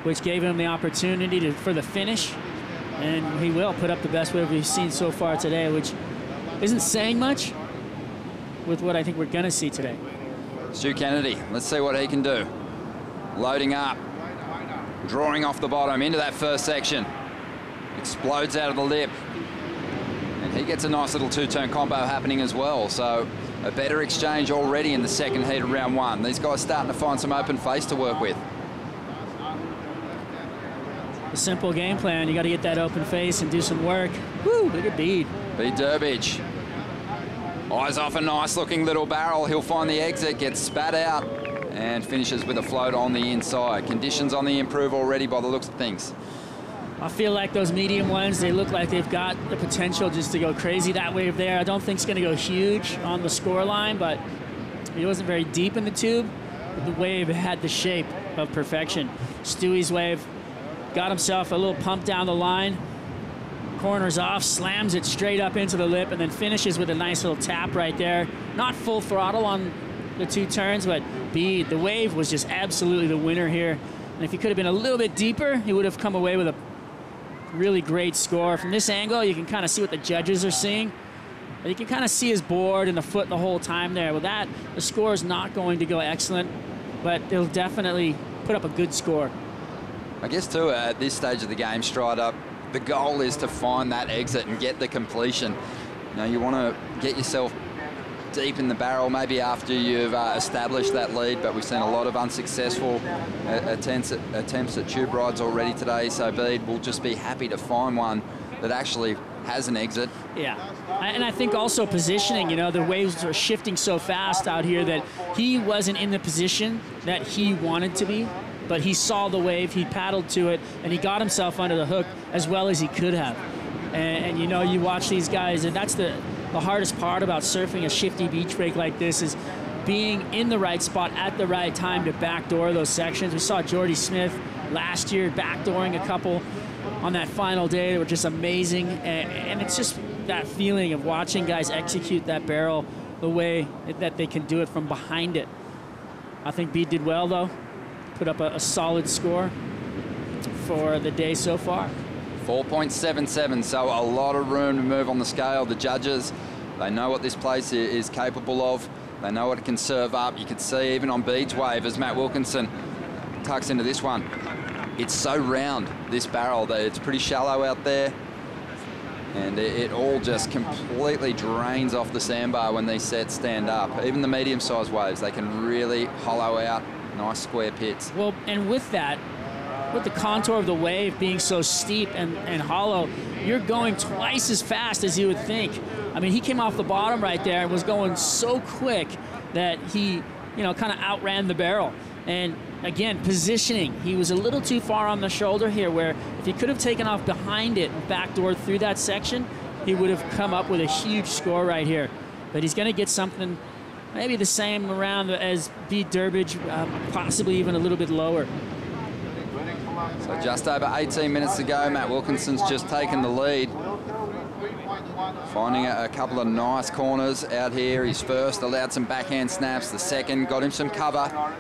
which gave him the opportunity for the finish. And he will put up the best wave we've seen so far today, which isn't saying much with what I think we're going to see today. Stu Kennedy, let's see what he can do. Loading up, drawing off the bottom into that first section. Explodes out of the lip. And he gets a nice little 2-turn combo happening as well. So a better exchange already in the second heat of round 1. These guys starting to find some open face to work with. A simple game plan. You got to get that open face and do some work. Woo, look at Bede. B. Durbidge. Eyes off a nice looking little barrel. He'll find the exit, gets spat out, and finishes with a float on the inside. Conditions on the improve already by the looks of things. I feel like those medium ones, they look like they've got the potential just to go crazy. That wave there, I don't think it's going to go huge on the score line, but it wasn't very deep in the tube. But the wave had the shape of perfection. Stewie's wave got himself a little pump down the line, corners off, slams it straight up into the lip, and then finishes with a nice little tap right there. Not full throttle on the 2 turns, but Bede, the wave was just absolutely the winner here. And if he could have been a little bit deeper, he would have come away with a really great score. From this angle, you can kind of see what the judges are seeing. You can kind of see his board and the foot the whole time there. With that, the score is not going to go excellent, but it'll definitely put up a good score. I guess, too, at this stage of the game, Strider, the goal is to find that exit and get the completion. You know, you want to get yourself deep in the barrel, maybe after you've established that lead, but we've seen a lot of unsuccessful attempts at tube rides already today, so Bede will just be happy to find one that actually has an exit. Yeah, and I think also positioning, you know, the waves are shifting so fast out here that he wasn't in the position that he wanted to be, but he saw the wave, he paddled to it, and he got himself under the hook as well as he could have. And you know, you watch these guys, and that's the hardest part about surfing a shifty beach break like this, is being in the right spot at the right time to backdoor those sections. We saw Jordy Smith last year backdooring a couple on that final day that were just amazing. And it's just that feeling of watching guys execute that barrel the way that they can do it from behind it. I think Bede did well, though. Put up a solid score for the day so far. 4.77, so a lot of room to move on the scale. The judges, they know what this place is capable of. They know what it can serve up. You can see even on Bede's wave as Matt Wilkinson tucks into this one. It's so round, this barrel, that it's pretty shallow out there. And it all just completely drains off the sandbar when these sets stand up. Even the medium-sized waves, they can really hollow out nice square pits. Well, and with that, with the contour of the wave being so steep and hollow, you're going twice as fast as you would think. I mean, he came off the bottom right there and was going so quick that he, you know, kind of outran the barrel. And again, positioning, he was a little too far on the shoulder here, where if he could have taken off behind it and backdoored through that section, he would have come up with a huge score right here. But he's going to get something maybe the same around as Bede Durbridge, possibly even a little bit lower. So just over 18 minutes to go, Matt Wilkinson's just taken the lead. Finding a couple of nice corners out here. His first allowed some backhand snaps. The second got him some cover.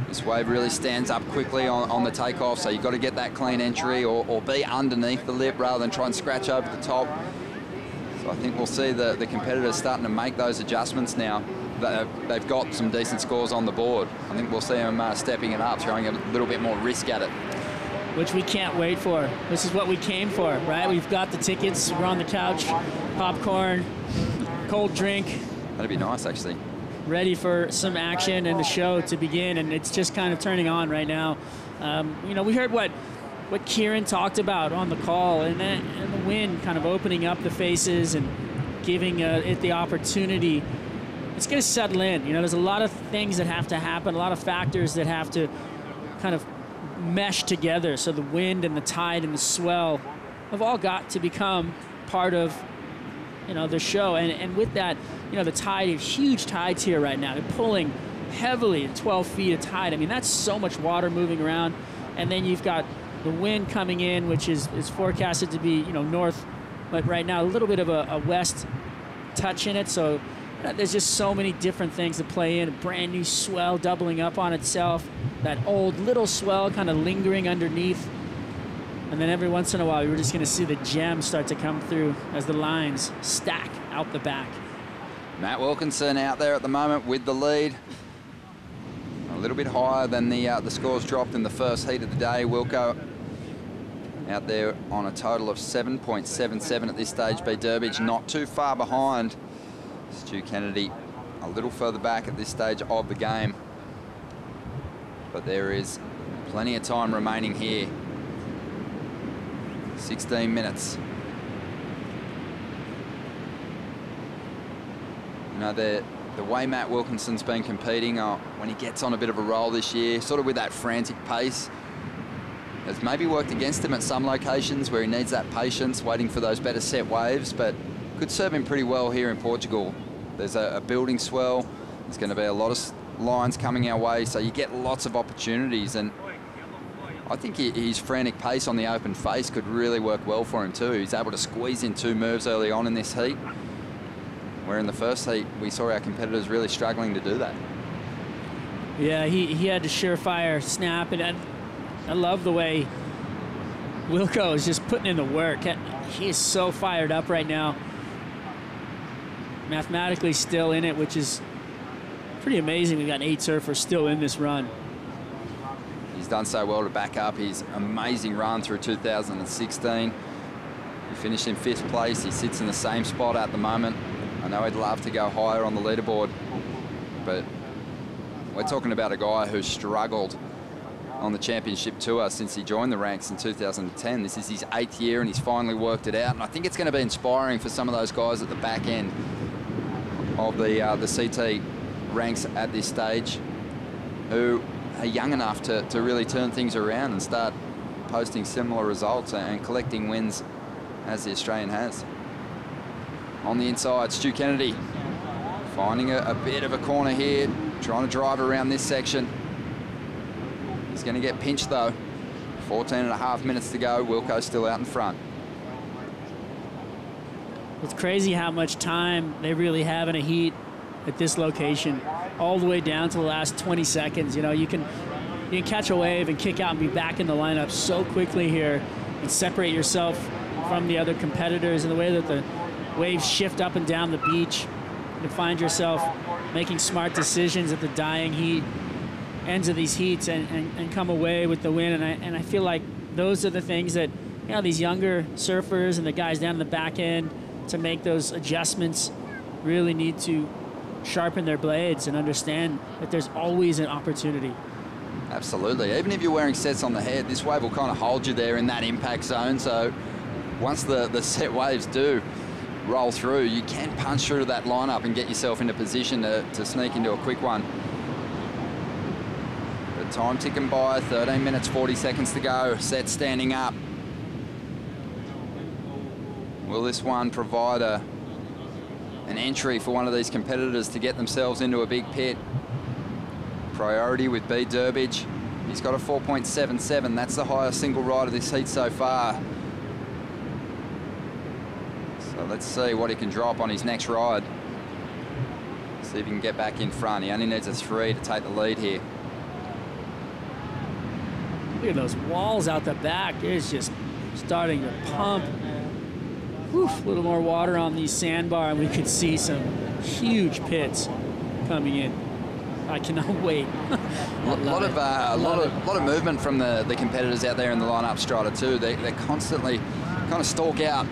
This wave really stands up quickly on the takeoff, so you've got to get that clean entry or be underneath the lip rather than try and scratch over the top. So I think we'll see the competitors starting to make those adjustments now. They've got some decent scores on the board. I think we'll see them stepping it up, throwing a little bit more risk at it. Which we can't wait for. This is what we came for, right? We've got the tickets, we're on the couch, popcorn, cold drink. That'd be nice, actually. Ready for some action and the show to begin, and it's just kind of turning on right now. You know, we heard what Kieran talked about on the call, and the wind kind of opening up the faces and giving it the opportunity. It's going to settle in. You know, there's a lot of things that have to happen, a lot of factors that have to kind of mesh together. So the wind and the tide and the swell have all got to become part of, you know, the show. And with that, you know, the tide, huge tides here right now. They're pulling heavily at 12 feet of tide. I mean, that's so much water moving around. And then you've got the wind coming in, which is forecasted to be, you know, north, but right now a little bit of a west touch in it. So there's just so many different things to play in. A brand new swell doubling up on itself. That old little swell kind of lingering underneath. And then every once in a while, we're just going to see the gems start to come through as the lines stack out the back. Matt Wilkinson out there at the moment with the lead. A little bit higher than the scores dropped in the first heat of the day. Wilco out there on a total of 7.77 at this stage. Bede Durbridge not too far behind. Stu Kennedy a little further back at this stage of the game. But there is plenty of time remaining here. 16 minutes. You know, the way Matt Wilkinson's been competing when he gets on a bit of a roll this year, sort of with that frantic pace, has maybe worked against him at some locations where he needs that patience, waiting for those better set waves, but could serve him pretty well here in Portugal. There's a building swell. There's going to be a lot of lines coming our way, so you get lots of opportunities, and I think his frantic pace on the open face could really work well for him too. He's able to squeeze in 2 moves early on in this heat, where in the first heat we saw our competitors really struggling to do that. Yeah, he had a surefire snap, and I love the way Wilco is just putting in the work. He is so fired up right now. Mathematically still in it, which is pretty amazing. We've got 8 surfers still in this run. He's done so well to back up his amazing run through 2016. He finished in 5th place. He sits in the same spot at the moment. I know he'd love to go higher on the leaderboard, but we're talking about a guy who's struggled on the championship tour since he joined the ranks in 2010. This is his 8th year, and he's finally worked it out. And I think it's going to be inspiring for some of those guys at the back end of the CT ranks at this stage, who are young enough to really turn things around and start posting similar results and collecting wins as the Australian has. On the inside, Stu Kennedy finding a bit of a corner here, trying to drive around this section. He's going to get pinched though. 14.5 minutes to go. Wilco's still out in front. It's crazy how much time they really have in a heat at this location, all the way down to the last 20 seconds. You know, you can catch a wave and kick out and be back in the lineup so quickly here and separate yourself from the other competitors. And the way that the waves shift up and down the beach, you find yourself making smart decisions at the dying heat ends of these heats and come away with the win. And I feel like those are the things that, you know, these younger surfers and the guys down in the back end to make those adjustments really need to sharpen their blades and understand that there's always an opportunity. Absolutely. Even if you're wearing sets on the head, this wave will kind of hold you there in that impact zone. So once the set waves do roll through, you can punch through to that lineup and get yourself into position to sneak into a quick one. The time ticking by, 13 minutes, 40 seconds to go. Set standing up. Will this one provide an entry for one of these competitors to get themselves into a big pit? Priority with B. Durbidge. He's got a 4.77. That's the highest single ride of this heat so far. So let's see what he can drop on his next ride. See if he can get back in front. He only needs a 3 to take the lead here. Look at those walls out the back. It's just starting to pump. Woof, a little more water on the sandbar, and we could see some huge pits coming in. I cannot wait. A lot of movement from the competitors out there in the lineup strata too. They're constantly kind of stalk out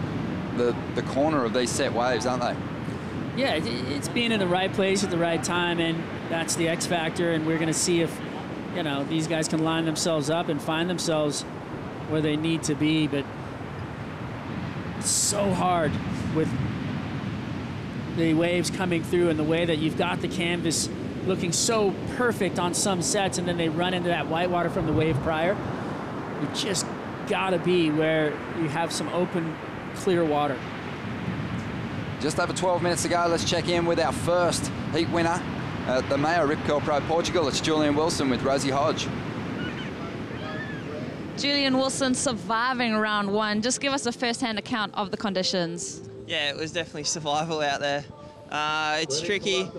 the corner of these set waves, aren't they? Yeah, it's being in the right place at the right time, and that's the X factor. And we're going to see if, you know, these guys can line themselves up and find themselves where they need to be. But it's so hard with the waves coming through and the way that you've got the canvas looking so perfect on some sets, and then they run into that whitewater from the wave prior. You just gotta be where you have some open, clear water. Just over 12 minutes to go. Let's check in with our first heat winner at the MEO Rip Curl Pro Portugal. It's Julian Wilson with Rosie Hodge. Julian Wilson surviving round 1. Just give us a first-hand account of the conditions. Yeah, it was definitely survival out there. It's tricky.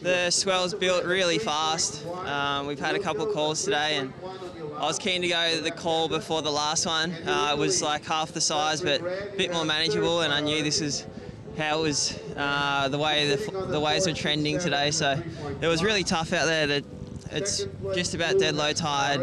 The swell's built really fast. We've had a couple of calls today, and I was keen to go the call before the last one. It was like half the size, but a bit more manageable, and I knew this is how it was, the way the waves were trending today. So it was really tough out there. It's just about dead low tide.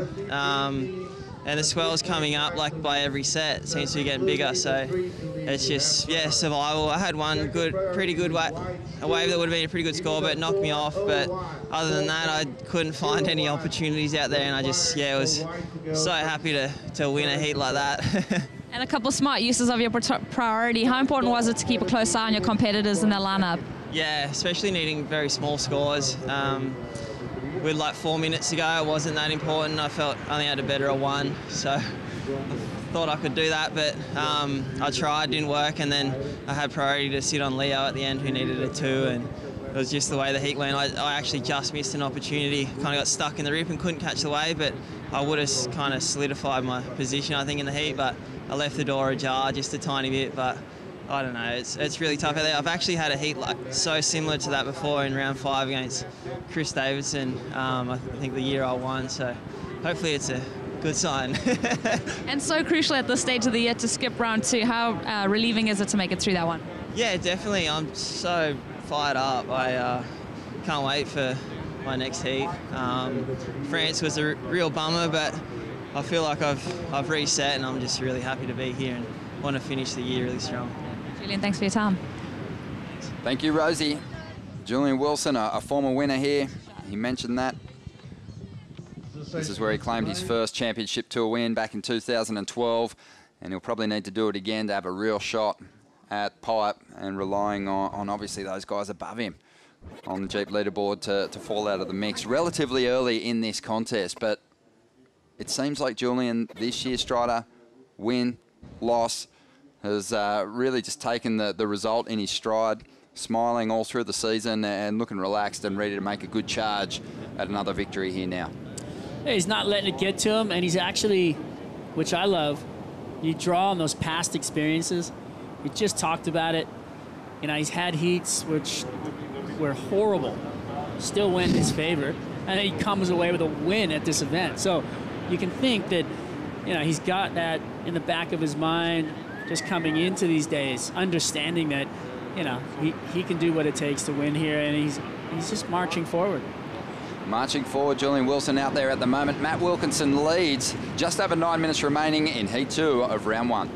And the swell's coming up like by every set. It seems to be getting bigger, so it's just, yeah, survival. I had one pretty good wave that would have been a pretty good score, but it knocked me off. But other than that, I couldn't find any opportunities out there, and I just, yeah, was so happy to win a heat like that. And a couple of smart uses of your priority. How important was it to keep a close eye on your competitors in their lineup? Yeah, especially needing very small scores. With like 4 minutes to go, it wasn't that important. I felt I only had a better of 1, so I thought I could do that, but I tried, didn't work, and then I had priority to sit on Leo at the end, who needed a 2, and it was just the way the heat went. I actually just missed an opportunity, kind of got stuck in the rip and couldn't catch the wave, but I would have kind of solidified my position, I think, in the heat, but I left the door ajar just a tiny bit. But I don't know, it's really tough out there. I've actually had a heat like so similar to that before in round 5 against Chris Davidson, I think the year I won, so hopefully it's a good sign. And so crucial at this stage of the year to skip round 2. How relieving is it to make it through that one? Yeah, definitely. I'm so fired up. I can't wait for my next heat. France was a real bummer, but I feel like I've reset, and I'm just really happy to be here and want to finish the year really strong. Julian, thanks for your time. Thank you, Rosie. Julian Wilson, a former winner here. He mentioned that. This is where he claimed his first championship tour win back in 2012, and he'll probably need to do it again to have a real shot at pipe, and relying on obviously those guys above him on the Jeep leaderboard to fall out of the mix relatively early in this contest. But it seems like Julian this year, Strider, win, loss, has really just taken the result in his stride, smiling all through the season and looking relaxed and ready to make a good charge at another victory here now. Yeah, he's not letting it get to him, and he's actually, which I love, you draw on those past experiences. We just talked about it. You know, he's had heats which were horrible, still went in his favor, and then he comes away with a win at this event. So you can think that, you know, he's got that in the back of his mind just coming into these days, understanding that, you know, he can do what it takes to win here, and he's just marching forward. Marching forward, Julian Wilson out there at the moment. Matt Wilkinson leads, just over 9 minutes remaining in Heat 2 of round 1.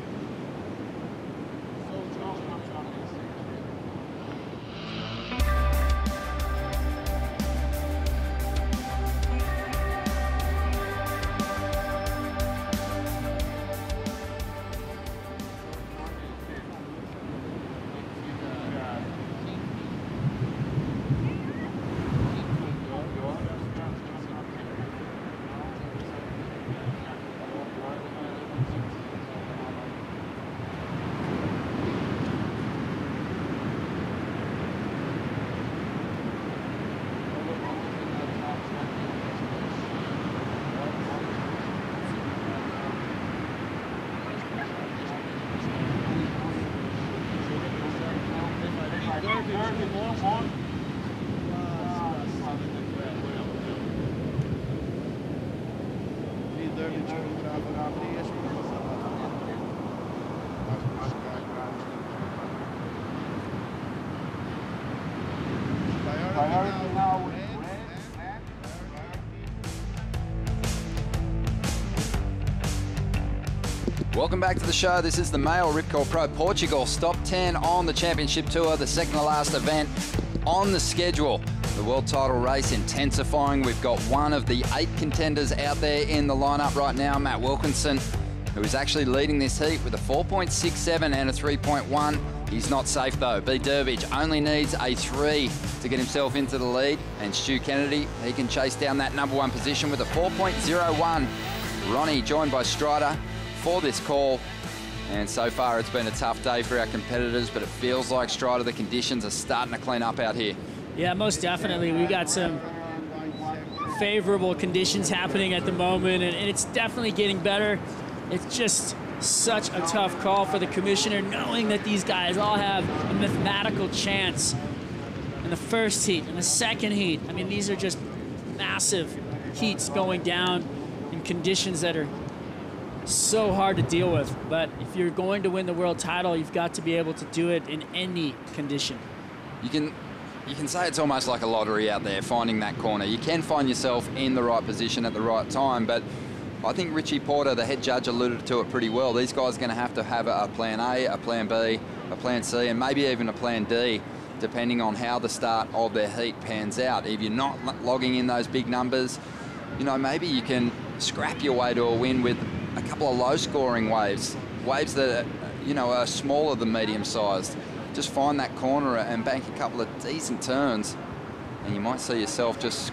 Welcome back to the show. This is the MEO Ripcord Pro Portugal Stop 10 on the Championship Tour, the second to last event on the schedule. The world title race intensifying. We've got one of the 8 contenders out there in the lineup right now, Matt Wilkinson, who is actually leading this heat with a 4.67 and a 3.1. He's not safe though. B. Durbidge only needs a 3 to get himself into the lead, and Stu Kennedy, he can chase down that number 1 position with a 4.01. Ronnie joined by Strider for this call, and so far it's been a tough day for our competitors, but it feels like, Strider, the conditions are starting to clean up out here. Yeah, most definitely. We got some favorable conditions happening at the moment, and it's definitely getting better. It's just such a tough call for the commissioner, knowing that these guys all have a mathematical chance in the first heat, in the second heat. I mean, these are just massive heats going down in conditions that are so hard to deal with. But if you're going to win the world title, you've got to be able to do it in any condition. You can say it's almost like a lottery out there, finding that corner. You can find yourself in the right position at the right time, but I think Richie Porter, the head judge, alluded to it pretty well. These guys are going to have a plan A, a plan B, a plan C, and maybe even a plan D, depending on how the start of their heat pans out. If you're not logging in those big numbers, you know, maybe you can scrap your way to a win with a couple of low-scoring waves that you know, are smaller than medium-sized. Just find that corner and bank a couple of decent turns, and you might see yourself just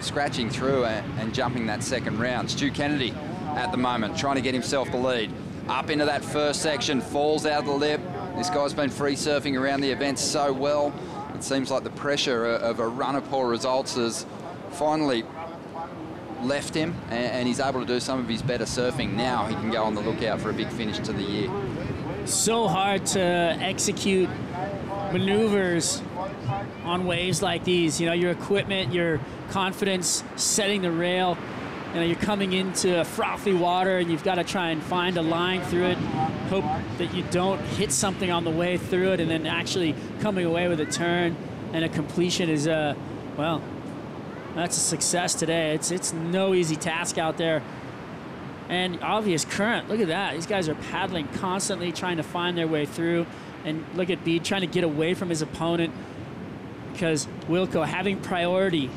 scratching through and jumping that second round. Stu Kennedy at the moment trying to get himself the lead. Up into that first section, falls out of the lip. This guy's been free surfing around the event so well. It seems like the pressure of a run of poor results has finally left him, and he's able to do some of his better surfing. Now he can go on the lookout for a big finish to the year. So hard to execute maneuvers on waves like these. You know, your equipment, your confidence, setting the rail, you're coming into frothy water and you've got to try and find a line through it, hope that you don't hit something on the way through it, and then actually coming away with a turn and a completion is, well, that's a success today. It's no easy task out there. And obvious current, look at that. These guys are paddling constantly, trying to find their way through. And look at Bede trying to get away from his opponent because Wilco having priority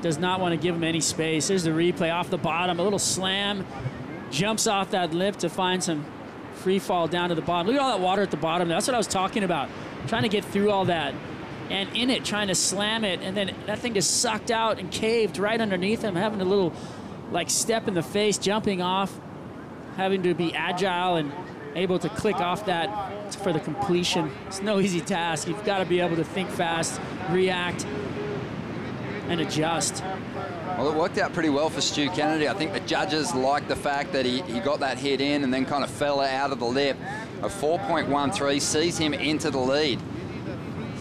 does not want to give him any space. There's the replay off the bottom, a little slam, jumps off that lip to find some free fall down to the bottom. Look at all that water at the bottom. That's what I was talking about, trying to get through all that. And in it, trying to slam it, and then that thing just sucked out and caved right underneath him, having a little like step in the face, jumping off, having to be agile and able to click off that for the completion. It's no easy task. You've got to be able to think fast, react, and adjust. Well, it worked out pretty well for Stu Kennedy. I think the judges liked the fact that he got that hit in and then kind of fell out of the lip. A 4.13 sees him into the lead.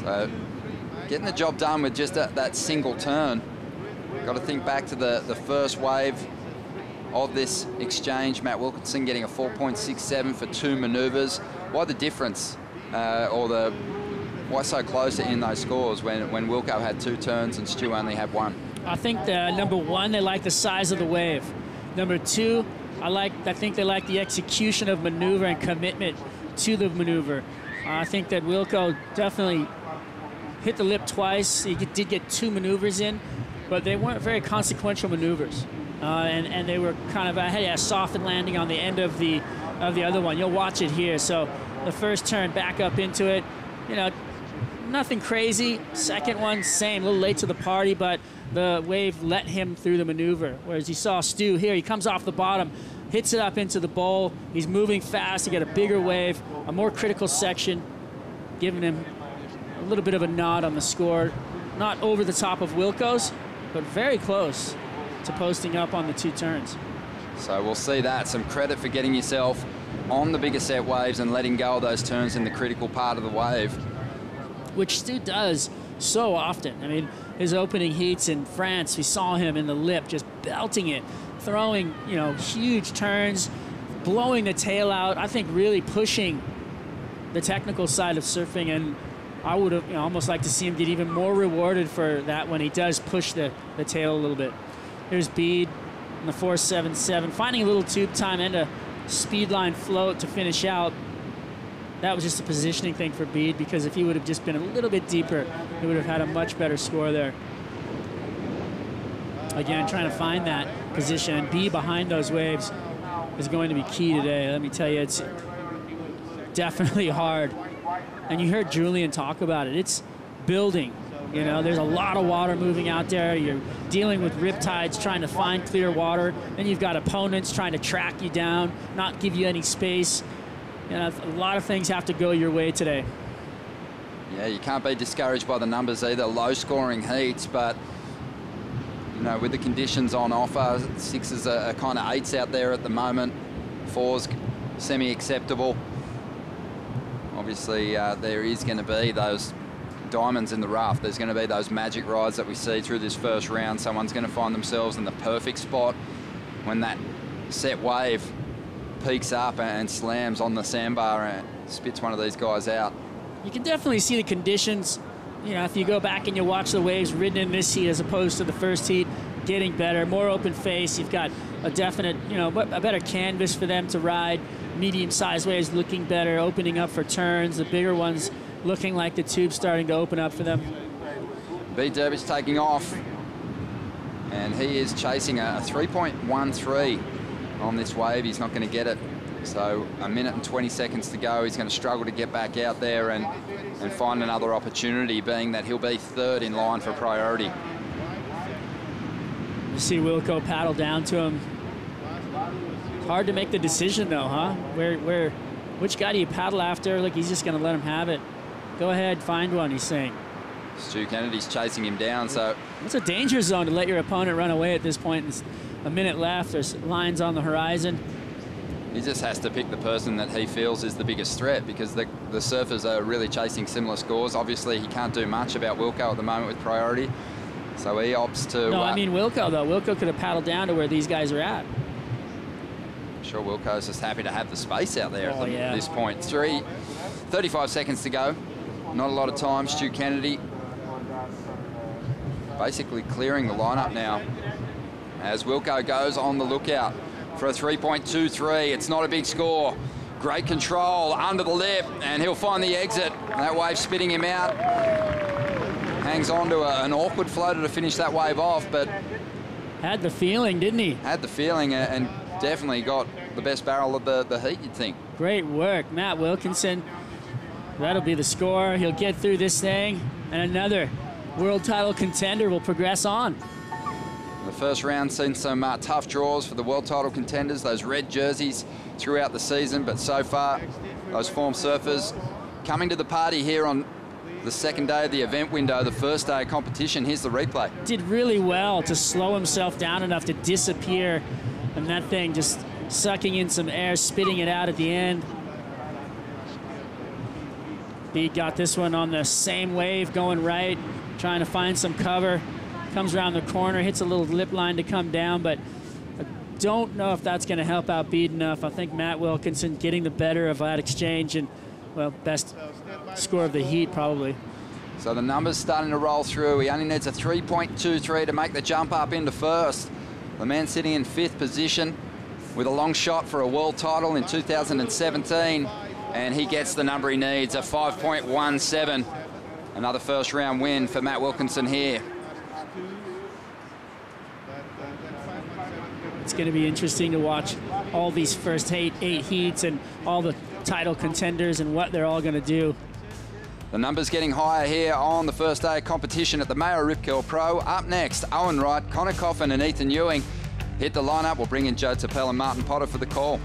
So getting the job done with just that single turn. Got to think back to the first wave of this exchange. Matt Wilkinson getting a 4.67 for 2 maneuvers. Why the difference, why so close in those scores when Wilco had 2 turns and Stu only had 1? I think number 1, they like the size of the wave. Number 2, I think they like the execution of maneuver and commitment to the maneuver. I think that Wilco definitely hit the lip twice. He did get 2 maneuvers in, but they weren't very consequential maneuvers. And they were kind of a soft landing on the end of the other one. You'll watch it here. So the first turn back up into it, nothing crazy. Second one, same, a little late to the party, but the wave let him through the maneuver. Whereas you saw Stu here, he comes off the bottom, hits it up into the bowl. He's moving fast to get a bigger wave, a more critical section, giving him a little bit of a nod on the score. Not over the top of Wilco's, but very close to posting up on the 2 turns. So we'll see that. Some credit for getting yourself on the bigger set waves and letting go of those turns in the critical part of the wave. Which Stu does so often. I mean, his opening heats in France, we saw him in the lip just belting it, throwing, huge turns, blowing the tail out. I think really pushing the technical side of surfing, and I would have almost like to see him get even more rewarded for that when he does push the tail a little bit. Here's Bede in the 4.77, finding a little tube time and a speed line float to finish out. That was just a positioning thing for Bede, because if he would have just been a little bit deeper, he would have had a much better score there. Again, trying to find that position and be behind those waves is going to be key today. Let me tell you, it's definitely hard. And you heard Julian talk about it. It's building. There's a lot of water moving out there. You're dealing with riptides, trying to find clear water. Then you've got opponents trying to track you down, not give you any space. A lot of things have to go your way today. Yeah, you can't be discouraged by the numbers either. Low-scoring heats, but with the conditions on offer, 6s are kind of 8s out there at the moment. 4s semi-acceptable. Obviously, there is going to be those diamonds in the rough. There's going to be those magic rides that we see through this first round. Someone's going to find themselves in the perfect spot when that set wave peaks up and slams on the sandbar and spits one of these guys out. You can definitely see the conditions. If you go back and you watch the waves ridden in this heat as opposed to the first heat, getting better, more open face. You've got a definite, a better canvas for them to ride. Medium-sized waves looking better, opening up for turns. The bigger ones looking like the tube's starting to open up for them. Bede Durbridge taking off, and he is chasing a 3.13 on this wave. He's not going to get it. So 1 minute and 20 seconds to go. He's going to struggle to get back out there and find another opportunity, being that he'll be 3rd in line for priority. You see Wilco paddle down to him. Hard to make the decision though, huh? Which guy do you paddle after? Look, he's just going to let him have it. Go ahead, find one, he's saying. Stu Kennedy's chasing him down, so... It's a danger zone to let your opponent run away at this point. It's a minute left, there's lines on the horizon. He just has to pick the person that he feels is the biggest threat, because the surfers are really chasing similar scores. Obviously, he can't do much about Wilco at the moment with priority. So he opts to... No, I mean Wilco, though. Wilco could have paddled down to where these guys are at. I'm sure Wilco's just happy to have the space out there at this point. 35 seconds to go. Not a lot of time. Stu Kennedy basically clearing the lineup now as Wilco goes on the lookout for a 3.23. It's not a big score. Great control under the lip, and he'll find the exit. That wave spitting him out. Hangs on to an awkward floater to finish that wave off, but... Had the feeling, didn't he? Had the feeling, and definitely got the best barrel of the heat, you'd think. Great work, Matt Wilkinson. That'll be the score. He'll get through this thing, and another world title contender will progress on. The first round seen some tough draws for the world title contenders, those red jerseys throughout the season, but so far, those form surfers coming to the party here on the second day of the event window, the first day of competition. Here's the replay. Did really well to slow himself down enough to disappear, and that thing just sucking in some air, spitting it out at the end. Beat got this one on the same wave, going right, trying to find some cover. Comes around the corner, hits a little lip line to come down, but I don't know if that's going to help out Beat enough. I think Matt Wilkinson getting the better of that exchange, and, well, best score of the heat probably. So the numbers starting to roll through. He only needs a 3.23 to make the jump up into first. The man sitting in 5th position with a long shot for a world title in 2017, and he gets the number he needs, a 5.17. Another first round win for Matt Wilkinson here. It's going to be interesting to watch all these first 8 heats and all the title contenders and what they're all going to do. The numbers getting higher here on the first day of competition at the MEO Rip Curl Pro. Up next, Owen Wright, Connor Coffin and Ethan Ewing hit the lineup. We'll bring in Joe Tapel and Martin Potter for the call.